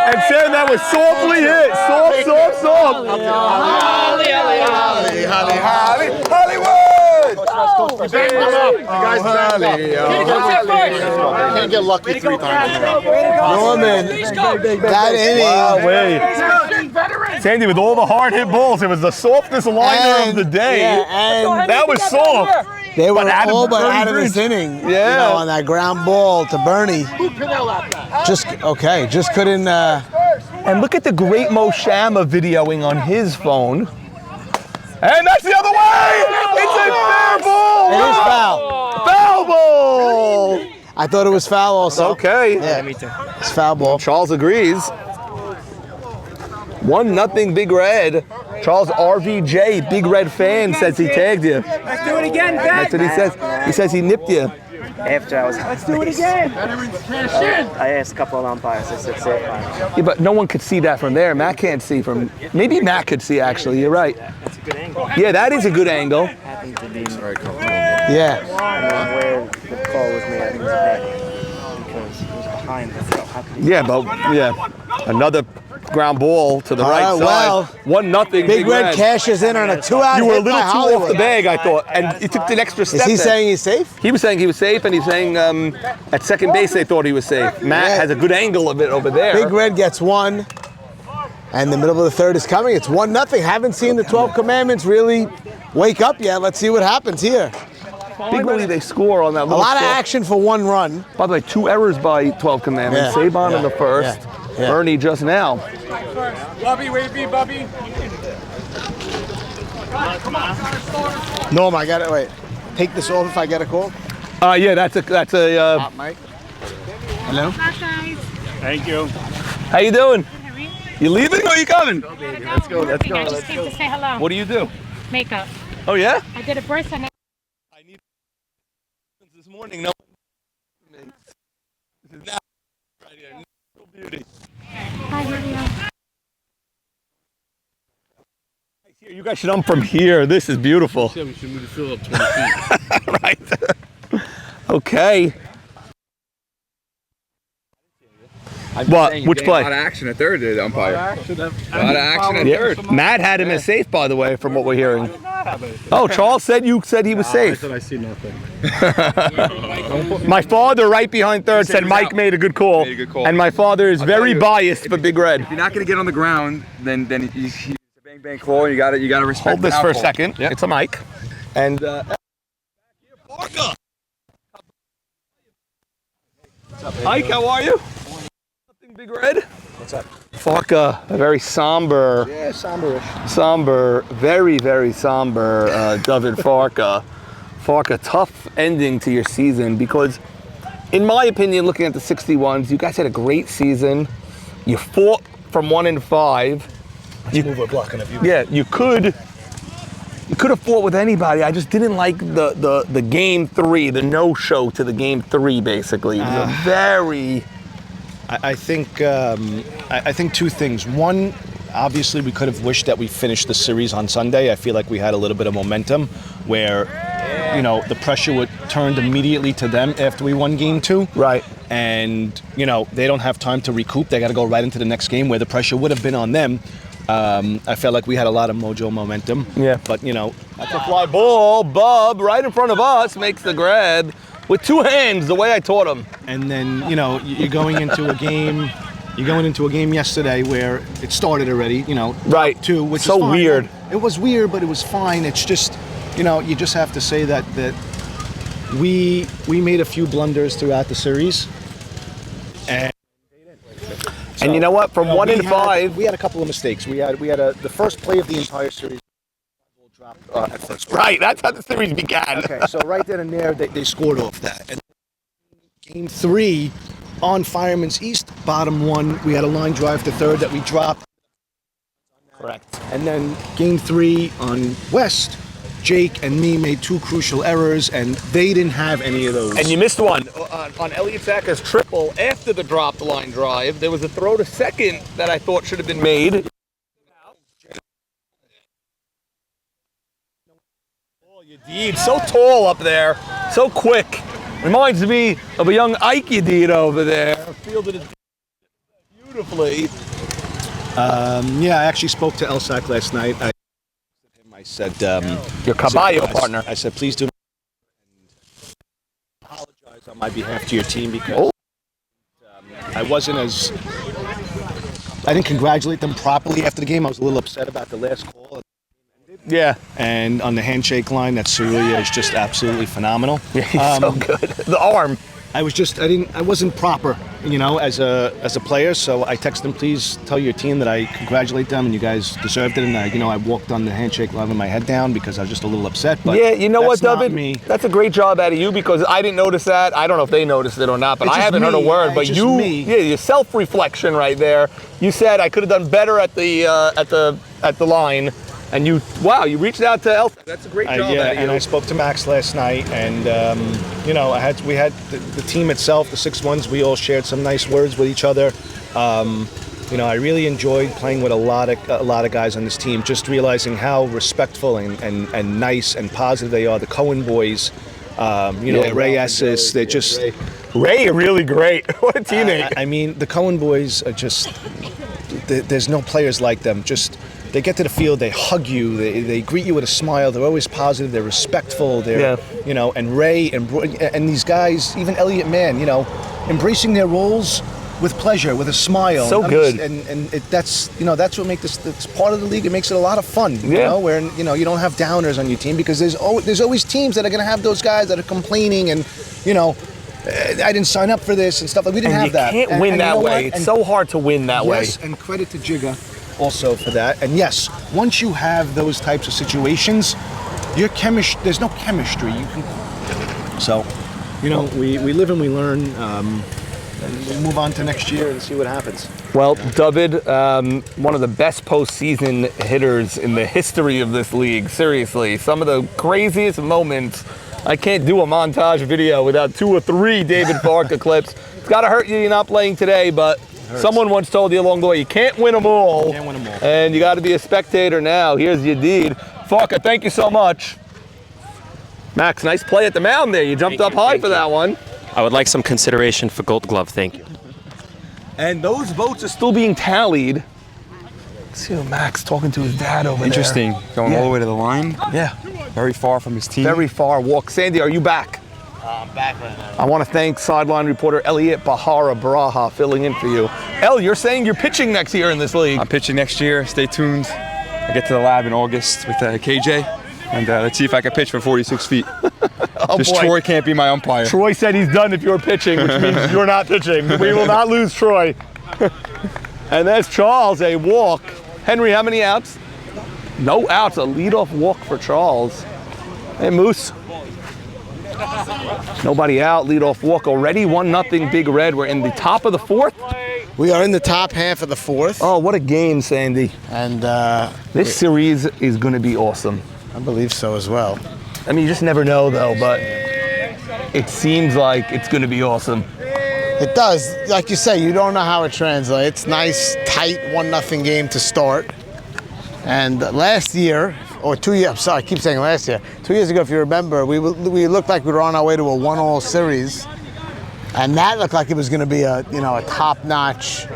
And Sam, that was softly hit. Soft. Hollywood! Can't get lucky 3 times in a row. Norman, that inning. Sandy, with all the hard hit balls, it was the softest liner of the day. Yeah, and that was soft. they were Adam all but Bernie out of this Bridge. inning. Yeah. You know, on that ground ball to Bernie. Just couldn't. And look at the great Mo Shama videoing on his phone. And that's the other way! It's a fair ball! It is foul. Foul ball! I thought it was foul also. Okay. Yeah, me too. It's foul ball. Charles agrees. 1-0 Big Red. Charles RVJ, Big Red fan, says he tagged you. Let's do it again, That's what he says. He says he nipped you. After I was. Let's do it again. I asked a couple of umpires. I said, say it fine. Yeah, but no one could see that from there. Matt can't see from. Maybe Matt could see, actually. You're right. That's a good angle. Yeah, that is a good angle. Happened to be Yeah. where the call was made. I think it was a bad angle because it was behind the throw. How could he? Yeah, but another ground ball to the right well, side. 1-0 Big Red cashes in on a 2-out You were a hit by little too Hollywood. off the bag, I thought, and he took an extra step. Is he there. saying he's safe? He was saying he was safe, and he's saying at second base they thought he was safe. Matt has a good angle of it over there. Big Red gets 1, and the middle of the third is coming. It's 1-0. Haven't seen the 12 Commandments really wake up yet. Let's see what happens here. Big Willie, they score on that A little lot of score. action for 1 run. By the way, 2 errors by 12 Commandments. Yeah, Saban in the first, yeah. Bernie just now. Bubby, where you be, Bubby? Norm, I got it. Wait. Take this off if I get a call. Yeah, that's a Hot mic. Hello? Thank you. How you doing? You leaving or you coming? Let's go. I just came to say hello. What do you do? Makeup. Oh yeah? I did a bracelet. I need this morning. No. This is now right here. Natural beauty. Hi, Mario. You guys should ump from here. This is beautiful. Yeah, we should move the field up 20 feet. Right. Okay. What? Which play? A lot of action at third, the umpire. A lot of action at third. Matt had him as safe, by the way, from what we're hearing. Oh, Charles said you said he was safe. I said I see nothing. My father, right behind third, said Mike made a good call. Made a good call. And my father is very biased for Big Red. If you're not going to get on the ground, then he's a bang bang call. You got to respect. Hold this the for a outcall. second. Yep. It's a mic. And Ike, how are you? Nothing, Big Red. What's up? Farka, a very somber. Yeah, somber-ish. Somber, very, very somber, David Farka. Farka, tough ending to your season because, in my opinion, looking at the 61s, you guys had a great season. You fought from 1-5. You move a block and a view. Yeah, you could have fought with anybody. I just didn't like the game 3, the no-show to the game 3, basically. It was a very... I think two things. One, obviously, we could have wished that we finished the series on Sunday. I feel like we had a little bit of momentum where, the pressure would turned immediately to them after we won game 2. Right. And, they don't have time to recoup. They got to go right into the next game where the pressure would have been on them. I felt like we had a lot of mojo momentum. Yeah. But, That's a fly ball. Bub, right in front of us, makes the grab. With 2 hands, the way I taught him. And then, you're going into a game. You're going into a game yesterday where it started already. Right. 2, which so is fine. weird. It was weird, but it was fine. It's just, you just have to say that we made a few blunders throughout the series. And you know what? From 1-5, we had a couple of mistakes. We had the first play of the entire series. At first. Right, that's how the series began. Okay, so right then and there, they scored off that. And game 3 on Fireman's East, bottom 1, we had a line drive to third that we dropped. Correct. And then game 3 on West, Jake and me made 2 crucial errors, and they didn't have any of those. And you missed one. On Elliot Sacker's triple, after the dropped line drive, there was a throw to second that I thought should have been made. Yedid, so tall up there, so quick. Reminds me of a young Ike Yedid over there. Fielded it beautifully. Yeah, I actually spoke to Elsack last night. I said, your Caballo partner. I said, please do apologize on my behalf to your team because I didn't congratulate them properly after the game. I was a little upset about the last call. Yeah. And on the handshake line, that Cerulia is just absolutely phenomenal. Yeah, he's so good. The arm. I wasn't proper, as a player. So I texted them, please tell your team that I congratulate them and you guys deserved it. And I walked on the handshake line with my head down because I was just a little upset. But yeah, you know what, David? Me. That's a great job out of you because I didn't notice that. I don't know if they noticed it or not, but I haven't heard a word. But your self-reflection right there. You said I could have done better at the line. And you reached out to Elsack. That's a great job. Yeah, and I spoke to Max last night, and we had the team itself, the 6-1s. We all shared some nice words with each other. I really enjoyed playing with a lot of guys on this team. Just realizing how respectful and nice and positive they are. The Cohen boys, Ray Esses. They're just Ray, really great. What a teammate. I mean, the Cohen boys are just. There's no players like them. Just. They get to the field, they hug you, they greet you with a smile. They're always positive, they're respectful. They're, and Ray and these guys, even Elliot Mann, embracing their roles with pleasure, with a smile. So good. That's what makes this. It's part of the league. It makes it a lot of fun. Where you don't have downers on your team because there's always teams that are going to have those guys that are complaining and I didn't sign up for this and stuff. Like we didn't have that. You can't win that way. It's so hard to win that way. Yes, and credit to Jigga. Also for that, and yes, once you have those types of situations, there's no chemistry. So, we live and we learn, and we move on to next year and see what happens. Well, David, one of the best postseason hitters in the history of this league. Seriously, some of the craziest moments. I can't do a montage video without 2 or 3 David Farka clips. It's got to hurt you. You're not playing today, but. Someone once told you along the way, you can't win them all. Can't win 'em all. And you got to be a spectator now. Here's your deed. Falka, thank you so much. Max, nice play at the mound there. You jumped up high for that one. I would like some consideration for Gold Glove. Thank you. And those votes are still being tallied. See Max talking to his dad over Interesting. there. Going all the way to the line. Yeah. Very far from his team. Very far walk. Sandy, are you back? I'm back right now. I want to thank sideline reporter Elliot Bahara Braha filling in for you. El, you're saying you're pitching next year in this league. I'm pitching next year. Stay tuned. I get to the lab in August with KJ. And let's see if I can pitch from 46 feet. Oh, Just boy. Troy can't be my umpire. Troy said he's done if you're pitching, which means you're not pitching. We will not lose Troy. And there's Charles, a walk. Henry, how many outs? No outs, a leadoff walk for Charles. Hey, Moose. Nobody out, leadoff walk already. 1-0 Big Red. We're in the top of the fourth. We are in the top half of the fourth. Oh, what a game, Sandy. And this series is going to be awesome. I believe so as well. I mean, you just never know, though, but it seems like it's going to be awesome. It does. Like you say, you don't know how it translates. Nice, tight 1-0 game to start. And last year, or 2 years, I'm sorry, I keep saying last year. 2 years ago, if you remember, we looked like we were on our way to a 1-all series. And that looked like it was going to be a top-notch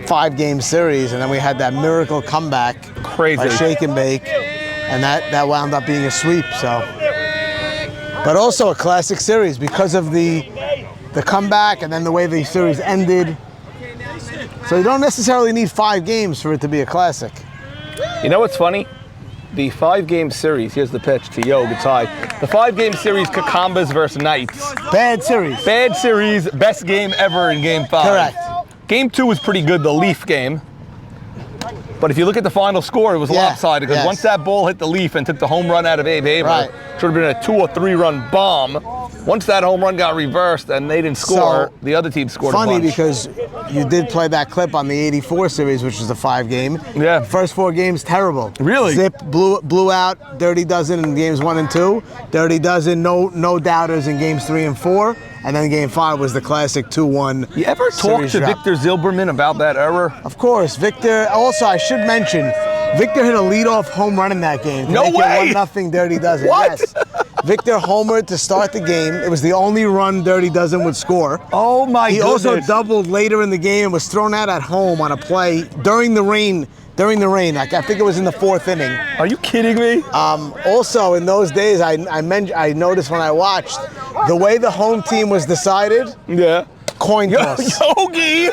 5-game series. And then we had that miracle comeback. Crazy. By Shake and Bake. And that wound up being a sweep, so. But also a classic series because of the comeback and then the way the series ended. So you don't necessarily need 5 games for it to be a classic. You know what's funny? The 5-game series, here's the pitch to Yo, it's high. The 5-game series, Kakambas versus Knights. Bad series. Bad series, best game ever in Game 5. Correct. Game 2 was pretty good, the Leaf game. But if you look at the final score, it was lopsided because once that ball hit the leaf and took the home run out of Abe Haber, should have been a 2 or 3 run bomb. Once that home run got reversed and they didn't score, So, the other team scored Funny a bunch. because you did play that clip on the 84 series, which was a 5-game. Yeah. First 4 games, terrible. Really? Zip blew out Dirty Dozen in games 1 and 2. Dirty Dozen, no doubters in games 3 and 4. And then game 5 was the classic 2-1. You ever talk to Victor Zilberman about that error? Of course. Victor, also I should mention, Victor hit a leadoff home run in that game. No way! 1-0 Dirty Dozen. What? Yes. Victor homered to start the game. It was the only run Dirty Dozen would score. Oh my He goodness. also doubled later in the game and was thrown out at home on a play during the rain. Like I think it was in the 4th inning. Are you kidding me? Also, in those days, I noticed when I watched the way the home team was decided. Yeah. Coin toss. Yogi!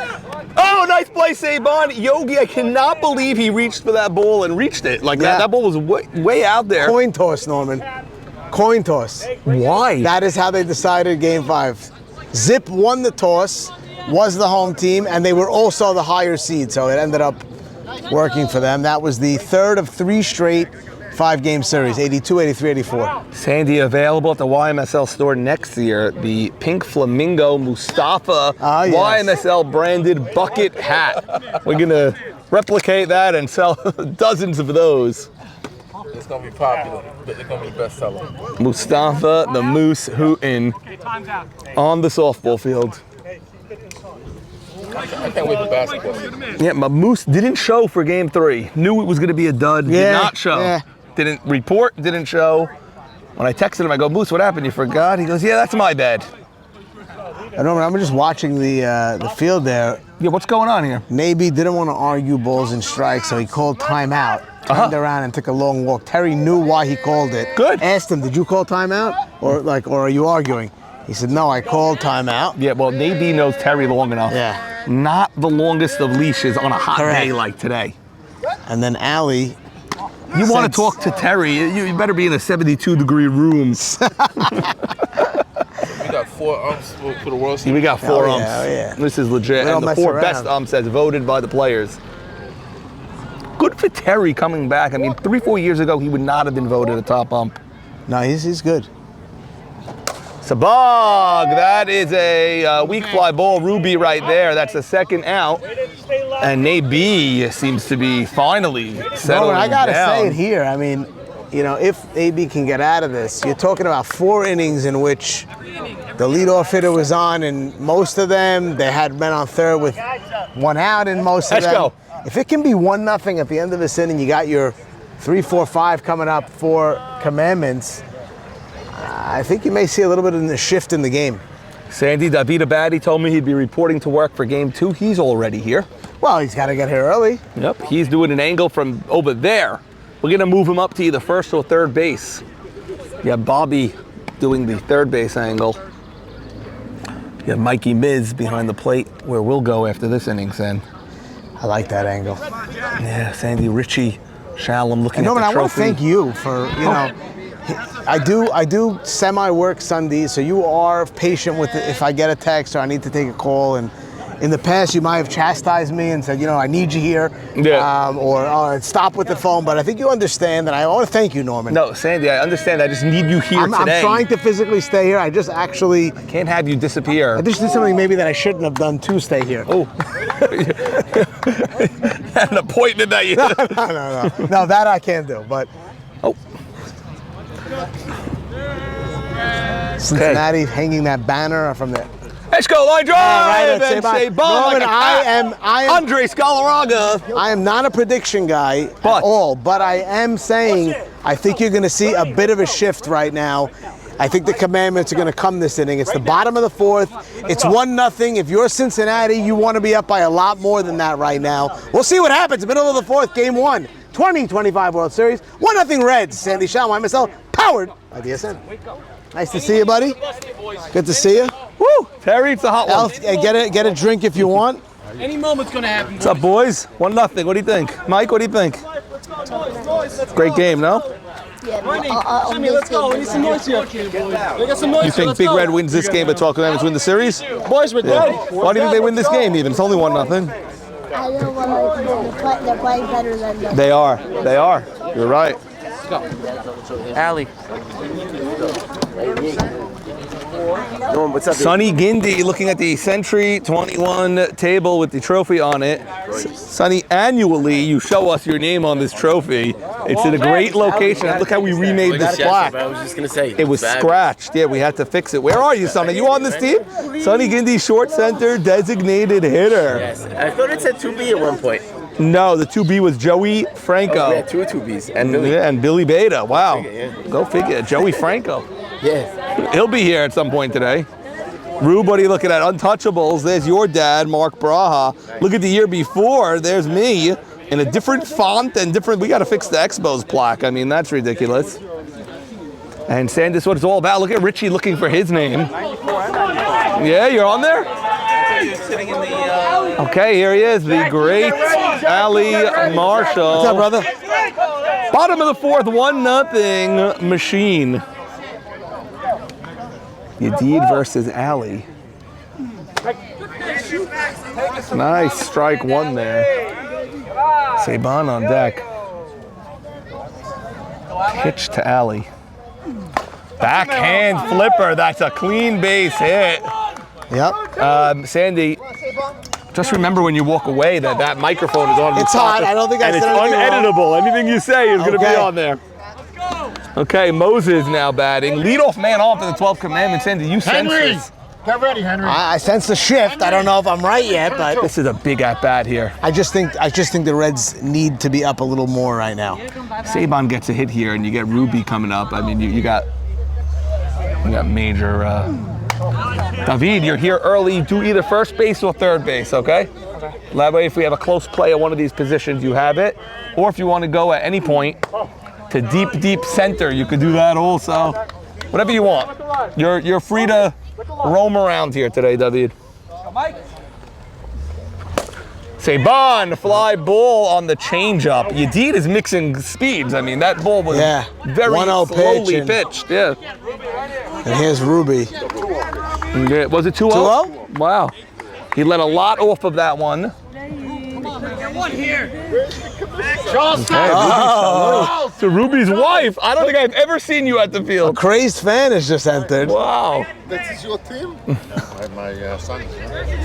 Oh, nice play, Saban. Yogi, I cannot believe he reached for that ball and reached it. Like that ball was way out there. Coin toss, Norman. Coin toss. Why? That is how they decided Game 5. Zip won the toss, was the home team, and they were also the higher seed, so it ended up working for them. That was the 3rd of 3 straight 5-game series, 82, 83, 84. Sandy, available at the YMSL store next year, the Pink Flamingo Mustafa YMSL branded bucket hat. We're going to replicate that and sell dozens of those. It's going to be popular. It's going to be bestseller. Mustafa the Moose hootin' on the softball field. I can't wait for basketball. Yeah, but Moose didn't show for Game 3. Knew it was going to be a dud. Did not show. Yeah. Didn't report, didn't show. When I texted him, I go, Moose, what happened? You forgot? He goes, yeah, that's my bad. I'm just watching the field there. Yeah, what's going on here? Naby didn't want to argue balls and strikes, so he called timeout. Turned around and took a long walk. Terry knew why he called it. Good. Asked him, did you call timeout? Or are you arguing? He said, no, I called timeout. Yeah, well, Naby knows Terry long enough. Yeah. Not the longest of leashes on a hot Correct. day like today. And then Allie. You want to talk to Terry, you better be in a 72-degree room. We got 4 umps for the World Series. We got 4 umps. Yeah. This is legit. We don't And the mess 4 around. best umps as voted by the players. Good for Terry coming back. I mean, 3-4 years ago, he would not have been voted a top ump. No, he's good. Sabag, that is a weak fly ball. Ruby right there. That's the 2nd out. And Naby seems to be finally settling I gotta down. say it here. I mean, if AB can get out of this, you're talking about 4 innings in which The leadoff hitter was on in most of them. They had men on third with one out in most of them. Let's go. If it can be 1-0 at the end of this inning, you got your 3, 4, 5 coming up for Commandments. I think you may see a little bit of a shift in the game. Sandy, David Abadi told me he'd be reporting to work for game 2. He's already here. Well, he's got to get here early. Yep, he's doing an angle from over there. We're going to move him up to either first or third base. You have Bobby doing the third base angle. You have Mikey Miz behind the plate where we'll go after this inning's end. I like that angle. Yeah, Sandy, Richie, Shalom looking at the trophy. Norman, I want to thank you for, I do semi-work Sundays, so you are patient with it if I get a text or I need to take a call. And in the past, you might have chastised me and said, I need you here, or stop with the phone. But I think you understand, and I want to thank you, Norman. No, Sandy, I understand. I just need you here today. I'm trying to physically stay here. I can't have you disappear. I just did something maybe that I shouldn't have done to stay here. Oh. An appointment that you... No, that I can't do, but... Oh. Cincinnati hanging that banner from the... Let's go, line drive, and say ball Norman, like I am Andre Scalaraga. I am not a prediction guy at all, but I am saying I think you're going to see a bit of a shift right now. I think the Commandments are going to come this inning. It's the bottom of the fourth. It's 1-0. If you're Cincinnati, you want to be up by a lot more than that right now. We'll see what happens. Middle of the fourth, game 1, 2025 World Series. 1-0 Reds. Sandy Shalom, myself, powered by DSN. Nice to see you, buddy. Good to see you. Woo! Terry, it's a hot one. Get a drink if you want. Any moment's going to happen. What's up, boys? 1-0. What do you think? Mike, what do you think? Great game, no? Yeah, Jimmy, let's go. We need some noise here. We got some noise. You think Big Red wins this game, but 12 Commandments win the series? Boys, we're dead. Why do you think they win this game even? It's only 1-0. I don't want to. They're playing better than them. They are. They are. You're right. Allie. What's up, Sonny Gindy looking at the Century 21 table with the trophy on it. Sonny, annually you show us your name on this trophy. It's in a great location. Look how we remade this plaque. I was just going to say. It was scratched. Yeah, we had to fix it. Where are you, Sonny? You on this team? Sonny Gindy, short center, designated hitter. Yes. I thought it said 2B at one point. No, the 2B was Joey Franco. Oh, yeah, two 2Bs. And Billy. Yeah, and Billy Beta. Wow. Yeah. Go figure. Joey Franco. Yeah. He'll be here at some point today. Rube, what are you looking at? Untouchables. There's your dad, Mark Braha. Look at the year before. There's me in a different font and different. We got to fix the Expos plaque. I mean, that's ridiculous. And Sandus, what it's all about. Look at Richie looking for his name. Yeah, you're on there? Okay, here he is, the great Ali Marshall. What's up, brother? Bottom of the fourth, 1-0 Machine. Yedid versus Ali. Nice strike one there. Saban on deck. Pitch to Ali. Backhand flipper. That's a clean base hit. Yep. Sandy, just remember when you walk away that that microphone is on. It's hot. I don't think I said anything wrong. And it's uneditable. Anything you say is going to be on there. Okay, Moses now batting. Leadoff man on for the 12th commandment. Sandy, you sense this? Get ready, Henry. I sense the shift. I don't know if I'm right yet, but this is a big at bat here. I just think the Reds need to be up a little more right now. Saban gets a hit here, and you get Ruby coming up. I mean, you got major. David, you're here early. Do either first base or third base, okay? That way, if we have a close play at one of these positions, you have it. Or if you want to go at any point to deep center, you could do that also. Whatever you want. You're free to roam around here today, David. Saban, fly ball on the changeup. Yedid is mixing speeds. I mean, that ball was very slowly pitched. Yeah. And here's Ruby. Yeah, was it 2-0? 2-0? Wow. He let a lot off of that one. One here. Okay, to Ruby's wife. I don't think I've ever seen you at the A field. crazed fan has just entered. Wow. This is your team? my son.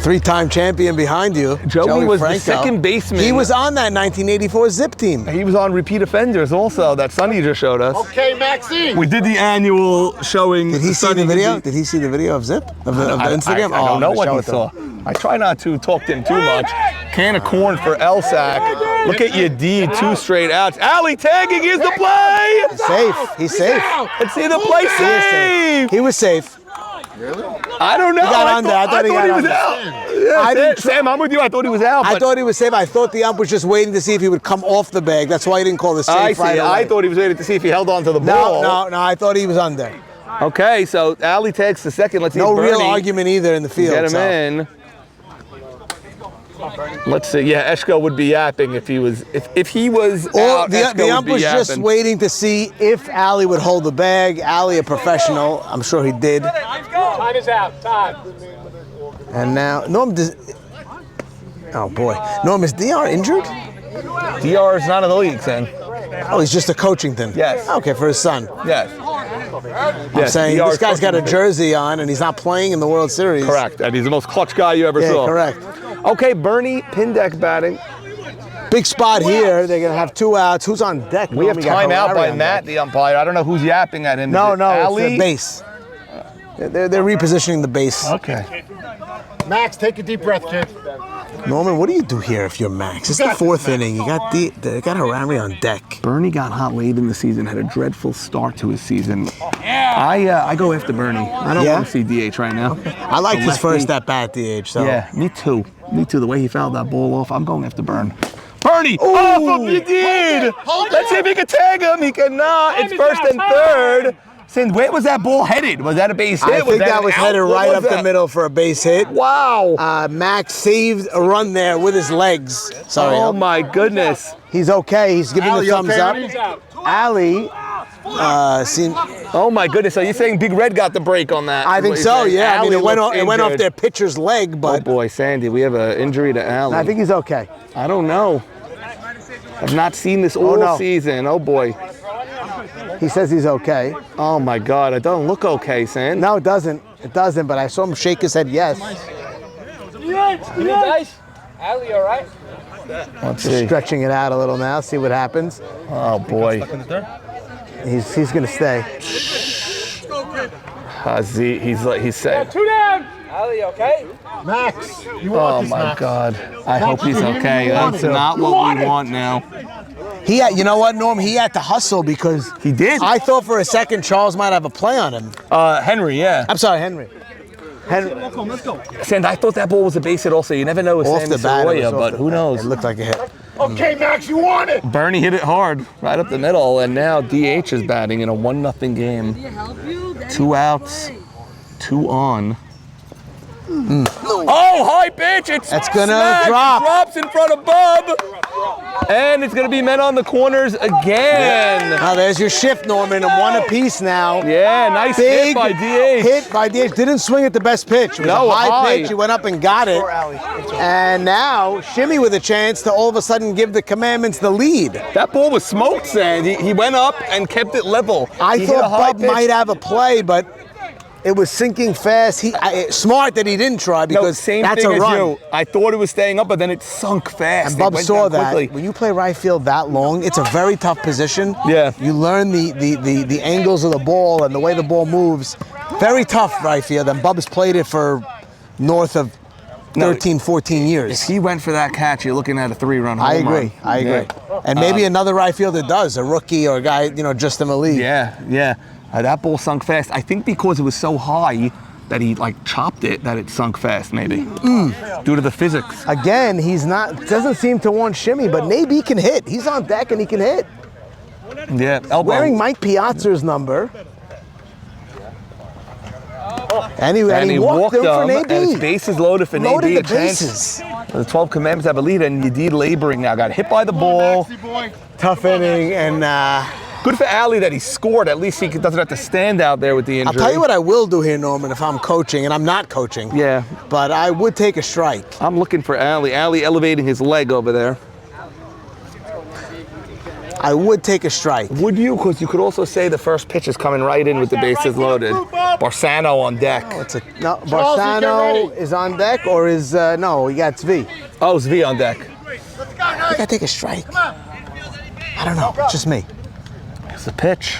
3-time champion behind you. Joey was Franco. the second baseman. He was on that 1984 Zip team. He was on Repeat Offenders also, that Sonny just showed us. Okay, Maxine. We did the annual showing. Did he see the video? Did he see the video of Zip? Of the Instagram? I don't know what show he it to saw. him. I try not to talk to him too much. Can of corn for Elsack. Look at your D, 2 straight outs. Alley tagging is the play. Safe. He's safe. Let's see the play save. He was safe. I don't know. He got under. I thought he got was under. out. Yeah, Sam, I'm with you. I thought he was out. I but thought he was safe. I thought the ump was just waiting to see if he would come off the bag. That's why he didn't call the safe I see. right away. I thought he was waiting to see if he held on to the ball. No. I thought he was under. Okay, so Alley takes the second. Let's see. No if real Bernie argument either in the field. Get him so. in. Let's see. Yeah, Eshko would be yapping if he was out. The ump was just waiting to see if Allie would hold the bag. Allie, a professional, I'm sure he did. Time is out. Time. And now Norm oh boy, Norm, is DR injured? DR is not in the league, Sam. Oh, he's just a coaching thing. Yes. Okay, for his son. Yes. I'm saying this guy's got a jersey on and he's not playing in the World Series. Correct. And he's the most clutch guy you ever saw. Correct. Okay, Bernie Pindeck batting. Big spot here. They're gonna have 2 outs. Who's on deck? We have timeout by Matt, the umpire. I don't know who's yapping at him. No, it's the base. They're repositioning the base. Okay. Max, take a deep breath, kid. Norman, what do you do here if you're Max? It's the 4th inning. You got Harari on deck. Bernie got hot late in the season, had a dreadful start to his season. I go after Bernie. I don't want to see DH right now. I liked his first at bat DH. So. Yeah, me too. Me too. The way he fouled that ball off, I'm going after Bernie. Bernie! Oh, he did! Let's see if he can tag him. He cannot. It's first and third. Since where was that ball headed? Was that a base hit? I think that was headed right up the middle for a base hit. Wow. Max saved a run there with his legs. Sorry. Oh my goodness. He's okay. He's giving the thumbs up. Allie, oh my goodness. So you're saying Big Red got the break on that? I think so, yeah. I mean, it went off their their pitcher's leg, but. Oh boy, Sandy, we have an injury to Allie. I think he's okay. I don't know. I've not seen this all season. Oh boy. He says he's okay. Oh my God, it doesn't look okay, Sandy. No, it doesn't. It doesn't, but I saw him shake his head yes. Guys, Allie, all right? Let's see. Stretching it out a little now, see what happens. Oh boy. He's gonna stay. He's saying. 2 down. Allie, okay? Max, you Oh want this, my Max. God. I hope he's okay. That's not what we want now. You know what, Norm? He had to hustle because he did. I thought for a second Charles might have a play on him. Henry, yeah. I'm sorry, Henry. Let's go. Sand, I thought that ball was a base hit also. You never know with Off Sandy the bat, Soroya, but who knows? It looked like a hit. Okay, Max, you want it. Bernie hit it hard, right up the middle, and now DH is batting in a 1-0 game. 2 outs, 2 on. Oh, high pitch! That's gonna drop. It drops in front of Bub, and it's gonna be men on the corners again. Now there's your shift, Norman, and 1 apiece now. Yeah, nice hit by DH. Hit by DH. Didn't swing at the best pitch. It was a high pitch. He went up and got it. And now Shimmy with a chance to all of a sudden give the Commandments the lead. That ball was smoked, Sand. He went up and kept it level. I thought Bub might have a play, but it was sinking fast. Smart that he didn't try because that's a run. I thought it was staying up, but then it sunk fast. And Bub saw that. When you play right field that long, it's a very tough position. Yeah. You learn the angles of the ball and the way the ball moves. Very tough right field, and Bub's played it for north of 13, 14 years. If he went for that catch, you're looking at a 3-run home I agree. run. I agree. And maybe another right fielder does, a rookie or a guy, just in the league. Yeah. That ball sunk fast. I think because it was so high that he chopped it, that it sunk fast maybe. Due to the physics. Again, doesn't seem to want Shimmy, but maybe he can hit. He's on deck and he can hit. Yeah, elbow. Wearing Mike Piazza's number. And he walked him for an AB. And his bases loaded for an AB. Loaded the bases. The 12 Commandments have a lead, and Yedid laboring now. Got hit by the ball. Tough inning, and good for Allie that he scored. At least he doesn't have to stand out there with the injury. I'll tell you what I will do here, Norman, if I'm coaching, and I'm not coaching. Yeah. But I would take a strike. I'm looking for Allie. Allie elevating his leg over there. I would take a strike. Would you? Because you could also say the first pitch is coming right in with the bases loaded. Barsano on deck. No, Barsano is on deck, or is no? We got Zvi. Oh, Zvi on deck. I think I take a strike. I don't know. It's just me. It's the pitch.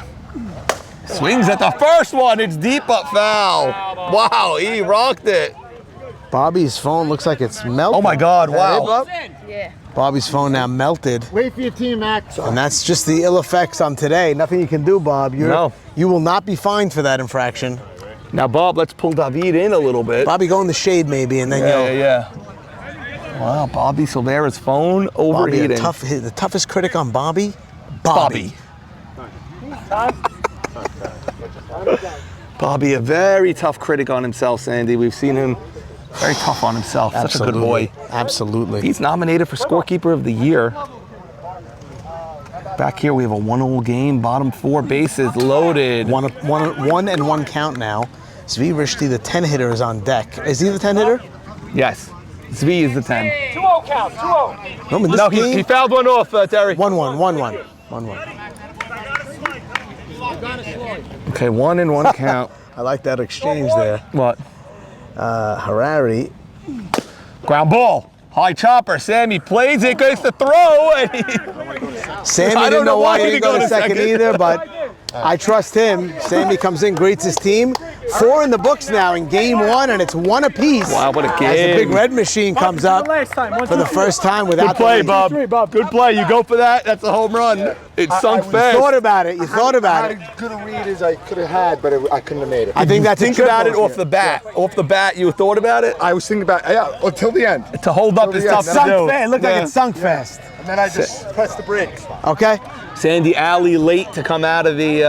Swings at the first one. It's deep up foul. Wow, he rocked it. Bobby's phone looks like it's melted. Oh my God! Is that Wow. it, Bob? Bobby's phone now melted. Wait for your team, Max. And that's just the ill effects on today. Nothing you can do, Bob. You will not be fined for that infraction. Now, Bob, let's pull David in a little bit. Bobby, go in the shade maybe, and then Yeah. Wow, Bobby Silvera's phone overheating. Bobby, the toughest critic on Bobby? Bobby. Bobby, a very tough critic on himself, Sandy. We've seen him very tough on himself. Such a good boy. Absolutely. He's nominated for Scorekeeper of the Year. Back here, we have a 1-0 game. Bottom 4 bases loaded. One and one count now. Zvi Rishti, the 10 hitter, is on deck. Is he the 10 hitter? Yes. Zvi is the 10. 2-0 count, 2-0. No, he fouled one off, Terry. 1-1. Okay, 1 and 1 count. I like that exchange there. What? Harari. Ground ball. High chopper. Sammy plays it, goes to throw. And Sammy didn't know why he didn't go to second either, but I trust him. Sammy comes in, greets his team. 4 in the books now in game 1, and it's 1 apiece. Wow, what a game. As the big red machine comes up for the first time without Good play, the lead. Bob. Good play. You go for that. That's a home run. It sunk You fast. thought about it. You thought about it. As good a read as I could have had, but I couldn't have made it. I think that's Think about it off the bat. Off the bat, you thought about it? I was thinking about until the end. To hold up is tough to Sunk do. fast. It looked like it sunk fast. And then I just pressed the brakes. Okay. Sandy Alley late to come out of the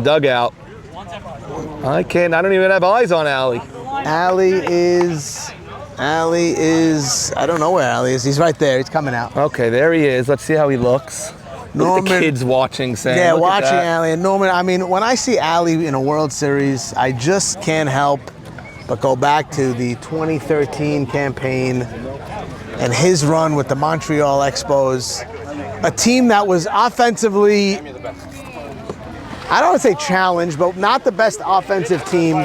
dugout. I don't even have eyes on Alley. Alley is, I don't know where Alley is. He's right there. He's coming out. Okay, there he is. Let's see how he looks. Look at the kids watching, Sam. Yeah, Look at watching that. Alley. And Norman, I mean, when I see Alley in a World Series, I just can't help but go back to the 2013 campaign and his run with the Montreal Expos. A team that was offensively, I don't want to say challenged, but not the best offensive team.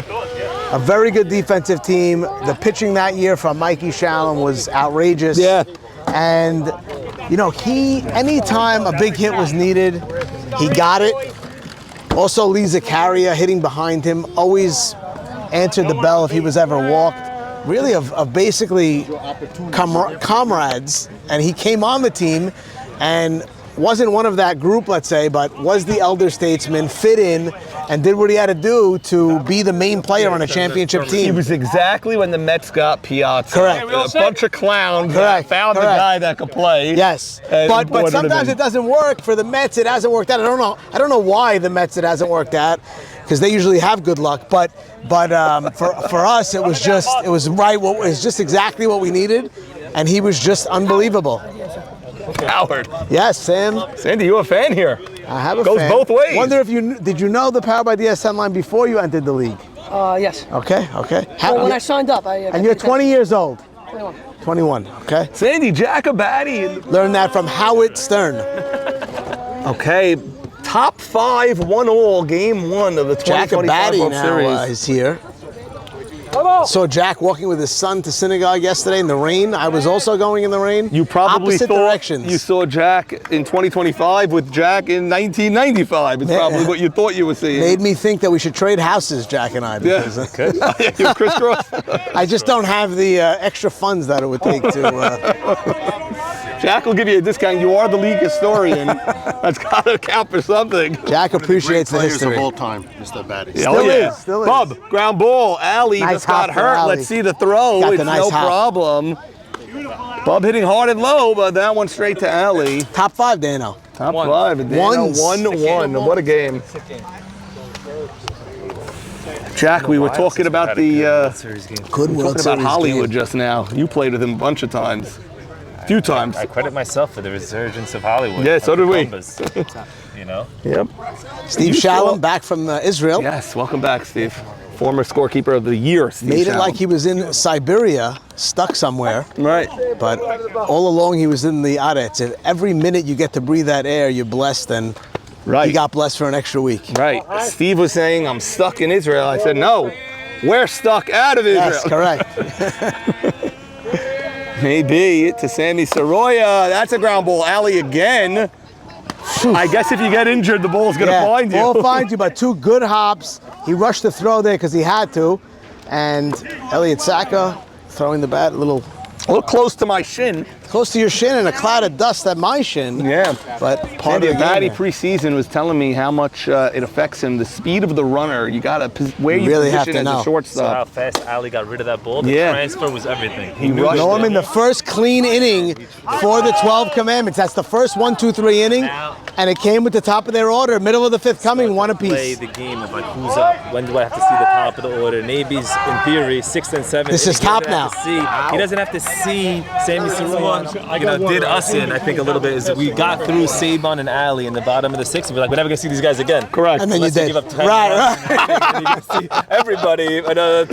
A very good defensive team. The pitching that year from Mikey Shalom was outrageous. Yeah. And, you know, anytime a big hit was needed, he got it. Also, Lee Zakaria hitting behind him, always answered the bell if he was ever walked. Really of basically comrades. And he came on the team and wasn't one of that group, let's say, but was the elder statesman, fit in, and did what he had to do to be the main player on a championship team. He was exactly when the Mets got Piazza. Correct. A bunch of clowns found the Correct. guy that could play. Yes, And but boy, it sometimes it doesn't work for the Mets. It hasn't worked out. I don't know why the Mets it hasn't worked out, because they usually have good luck. But for us, it was just exactly what we needed, and he was just unbelievable. Howard. Yes, Sam. Sandy, you a fan here? I have a Goes fan. both ways. Wonder if did you know the Power by DSN line before you entered the league? Yes. Okay. Well, when I signed up, And you're 20 years old. 21. 21. Okay. Sandy Jacobatti. Learned that from Howard Stern. Okay. Top 5, 1-all, game 1 of the 2025 World Jacobatti Series. now is here. Saw Jack walking with his son to synagogue yesterday in the rain. I was also going in the rain. You probably opposite thought directions. you saw Jack in 2025 with Jack in 1995. It's probably what you thought you were seeing. Made me think that we should trade houses, Jack and I. Because, You're crisscross. I just don't have the extra funds that it would take to. Jack will give you a discount. You are the league historian. That's got to count for something. Jack appreciates the Players history. of all time, Mr. Batty. Still is. Bub, ground ball. Alley Nice just got hop for hurt. Alley. Let's see the throw. Got the It's nice no hop. problem. Bub hitting hard and low, but that one straight to Alley. Top 5, Dano. Top 5. And Dano, Ones. 1-1. What a game. Jack, we were talking about the Good World talking Series about Hollywood game. just now. You played with him a bunch of times. A few times. I credit myself for the resurgence of Hollywood. Yeah, so did we. Columbus, you know? Yep. Steve Shalom back from Israel. Yes, welcome back, Steve. Former scorekeeper of the year, Steve Made it Shallon. like he was in Siberia, stuck somewhere. Right. But all along he was in the Aretz. If every minute you get to breathe that air, you're blessed, and he got blessed for an extra week. Right. Steve was saying, I'm stuck in Israel. I said, no, we're stuck out of Israel. Yes, correct. Maybe to Sammy Soroya. That's a ground ball. Alley again. I guess if you get injured, the ball's going to find you. Ball finds you, but two good hops. He rushed the throw there because he had to. And Elliot Saka throwing the bat a little close to my shin. Close to your shin and a cloud of dust at my shin. Yeah. But part of the Matty game. preseason was telling me how much it affects him. The speed of the runner. You got to where you really have position to as know. a shortstop. So how fast Ali got rid of that ball. The transfer was everything. He rushed know him it. in the first clean inning for the 12 commandments. That's the first 1, 2, 3 inning, and it came with the top of their order, middle of the fifth coming, one Play apiece. the game of like who's up. When do I have to see the top of the order? Naby's in theory 6th and 7th. This is top now. He doesn't have to see Sammy Soroya. Did us in, I think, a little bit is we got through Saban and Ali in the bottom of the 6th. We're like, we're never gonna see these guys again. Correct. And then Unless you they did. give up 10 Right. You're gonna see everybody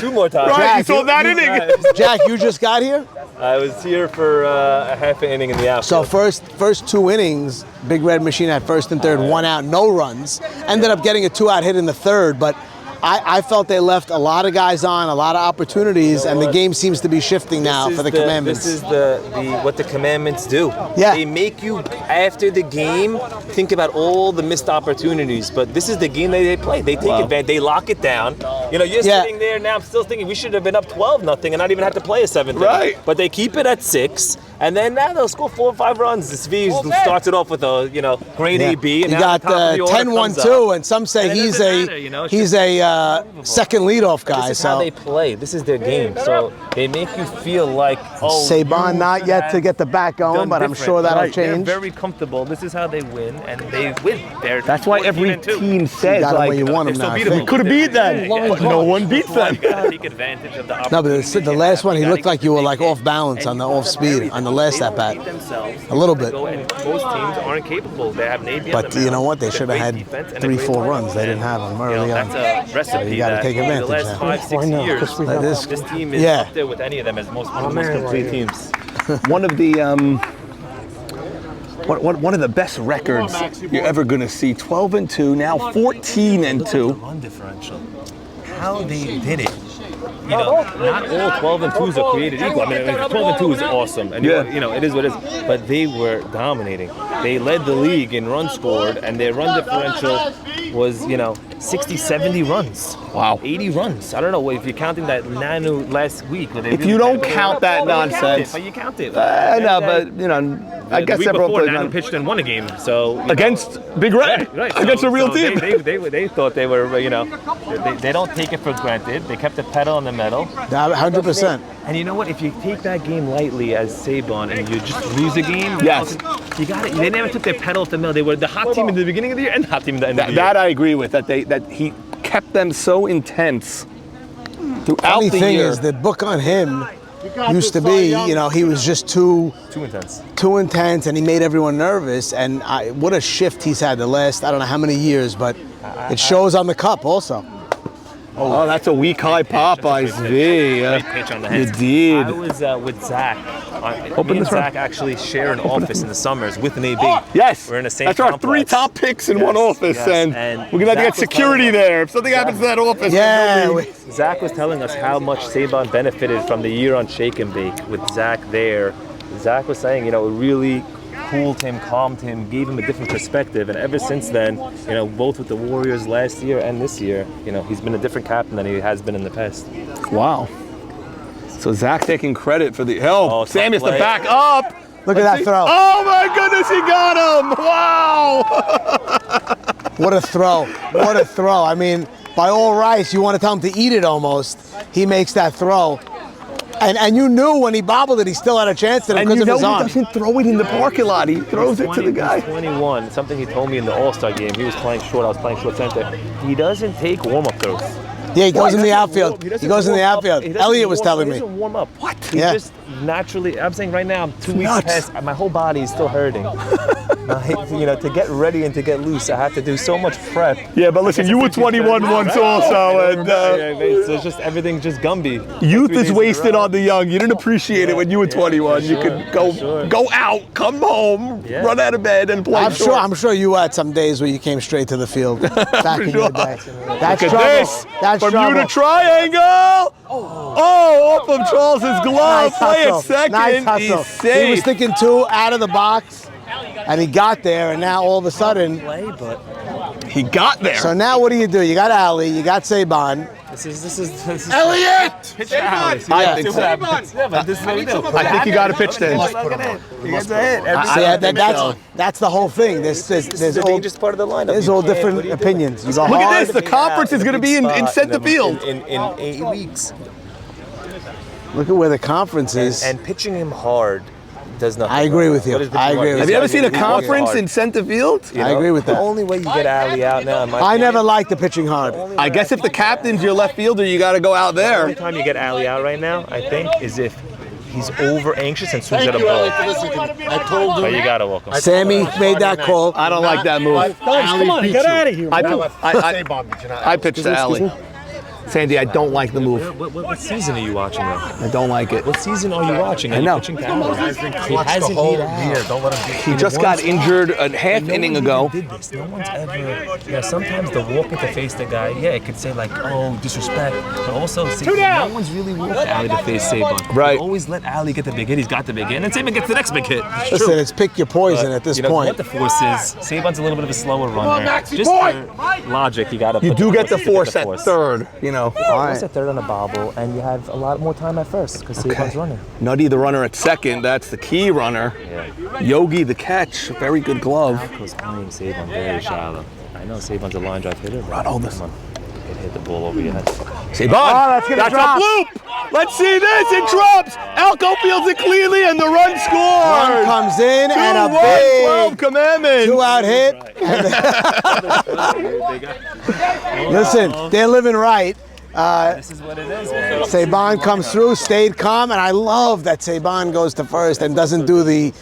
2 more times. Right, you saw that inning. Jack, you just got here? I was here for a half an inning in the So outfield. first 2 innings, Big Red Machine had first and third, 1 out, no runs. Ended up getting a 2-out hit in the third, but I felt they left a lot of guys on, a lot of opportunities, and the game seems to be shifting now for the commandments. This is the what the commandments do. Yeah. They make you, after the game, think about all the missed opportunities, but this is the game that they play. They take advantage, they lock it down. You know, you're sitting there now, I'm still thinking we should have been up 12-0 and not even have to play a 7th Right. inning. But they keep it at 6, and then now they'll score 4 or 5 runs. This V starts it off with a, great AB. And You now got the top of the order comes 10-1-2, up. and some say And it he's doesn't a matter, you know, it's he's a second leadoff guy. This is how So they play. This is their game. So they make you feel like, Saban not yet to get the bat going, but I'm sure that'll change. They're very comfortable. This is how they win, and they win. That's why every 14-2. team says, got 'em like, where you want 'em They still now. beat 'em. we could have beat them, but no one beats them. You gotta take advantage of the No, opportunity. but the last one, he looked like you were like off balance on the off speed on the last at bat. A little bit. Most teams aren't capable. They have Navy. But you know what? They should have had 3-4 runs. They didn't have them early on. That's a recipe. You got to that take in advantage. the last of 5-6 that. years, this team is Yeah. up there with any of them as one of the most complete teams. One of the one of the best records you're ever going to see. 12-2, now 14-2. Run differential. How they did it. Not all 12 and 2s are created equal. I mean, 12 and 2 is awesome, and it is what it is. But they were dominating. They led the league in runs scored, and their run differential was 60, 70 runs. Wow. 80 runs. I don't know if you're counting that Nanu last week. If you don't count that nonsense, you count it. no, but I guess the week several before, players Nanu pitched and won a game. So against Big Red, right. against a real team. They thought they were, they don't take it for granted. They kept the pedal on the metal. 100%. And you know what? If you take that game lightly as Saban and you just lose a game, Yes. you got it. They never took their pedal off the metal. They were the hot team in the beginning of the year and the hot team in the end of the year. That I agree with. That he kept them so intense throughout Funny the thing year. is, the book on him used to be, he was just too intense. Too intense, and he made everyone nervous. And what a shift he's had the last, I don't know how many years, but it shows on the cup also. Oh, that's a weak high Popeyes V. Great pitch on the head. You did. I was with Zach. Open Me and this one. Zach actually share an office in the summers with an AB. Yes. We're in the same That's our complex. 3 top picks in one office, yes. and we're gonna have to Zach get was security telling us- there. If something happens to that office, Zach was telling us how much Saban benefited from the year on Shake and Bake with Zach there. Zach was saying, it really cooled him, calmed him, gave him a different perspective, and ever since then, both with the Warriors last year and this year, he's been a different captain than he has been in the past. Wow. So Zach taking credit for the Sammy has to play. back up. Look at that throw. Oh my goodness, he got him! Wow! What a throw. What a throw. I mean, by all rights, you want to tell him to eat it almost. He makes that throw. And you knew when he bobbled it, he still had a chance to And because you of know his he arm. doesn't throw it in the parking lot. He throws it to the guy. He's 21. Something he told me in the All-Star game. He was playing short. I was playing short center. He doesn't take warm-up throws. Yeah, he goes in the outfield. He goes in the outfield. Elliot was telling me. He doesn't warm up. What? He Yeah. just naturally. I'm saying right now, I'm 2 weeks nuts. past. My whole body is still hurting. To get ready and to get loose, I have to do so much prep. Yeah, but listen, you were 21 once also, and so it's just everything's just Gumby. youth is wasted on the young. You didn't appreciate it when you were 21. You could go out, come home, run out of bed, and play. I'm sure you had some days where you came straight to the field back in your day. That's Look trouble. at this. That's Bermuda trouble. Triangle. Oh, off of Charles's glove. Nice Play hustle. it second. Nice hustle. He's safe. He was thinking 2 out of the box, and he got there, and now all of a sudden, he got there. So now what do? You got Ali, you got Saban. This is Elliot! Pitch to Ali. I think so. Yeah, but this is what we do. I think you got to pitch then. You get the hit. That's the whole thing. There's This is the all, dangerous part of the lineup. there's You all can't- different what do you do? opinions. You go Look hard. at this. The conference is going to be in center field. In 8 weeks. Look at where the conference is. And pitching him hard does nothing. I agree with you. What is pitching I agree hard? with Have you ever seen a He works conference hard. in center field? You I know? agree with The that. only way you get Ali out now, in my I opinion, never liked the pitching hard. I guess if the captain's your left fielder, you got to go out the there. only time you get Ali out right now, I think, is if he's over anxious and swings at a ball. I told But you gotta walk him. Sammy made that call. I don't like that move. Come on, get out of here. I pitched to Alley. Sandy, I don't like the move. What season are you watching though? I don't like it. What season are you watching? I know. Pitching to Ali? He hasn't whole hit out. year. Don't let him He just got injured a half No inning one ago. really did this. No one's ever. Sometimes the walking to face the guy, it could say like, oh, disrespect, but also see, no one's really walked Ali to face Saban. Right. They always let Ali get the big hit. He's got the big hit, and Saban gets the next big hit. It's Listen, true. it's pick your poison at this point. What the force is, Saban's a little bit of a slower runner. Just for logic, you gotta. You put do get the force force at third, you know. Force at third on a bobble, and you have a lot more time at first because Saban's running. Nutty, the runner at second. That's the key runner. Yeah. Yogi, the catch. Very good glove. Alco's eyeing Saban very shallow. I know Saban's a line drive hitter, but Hold this. come on. Hit the ball over your head. Saban. that's gonna drop. a bloop. Let's see this. It drops. Alco fields it cleanly, and the run scores. One comes in and a 2-1, big 12 commandments. 2-out hit. Listen, they're living right. This is what it is, man. Saban comes through, stayed calm, and I love that Saban goes to first and doesn't do the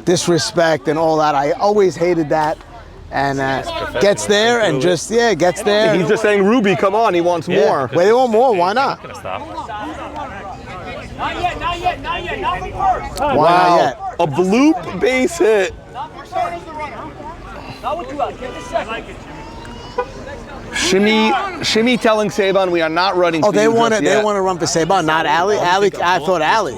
disrespect and all that. I always hated that. And gets there and just, gets there. He's just saying, Ruby, come on. He wants more. Well, they want more. Why not? Gonna stop. Not yet, not yet, not yet. Not first. Why not Wow. yet? A bloop base hit. Not what you got. Get this second. Shimmy telling Saban we are not running. Oh, for they you want to. just They yet. want to run for Saban, not Ali. I thought Ali.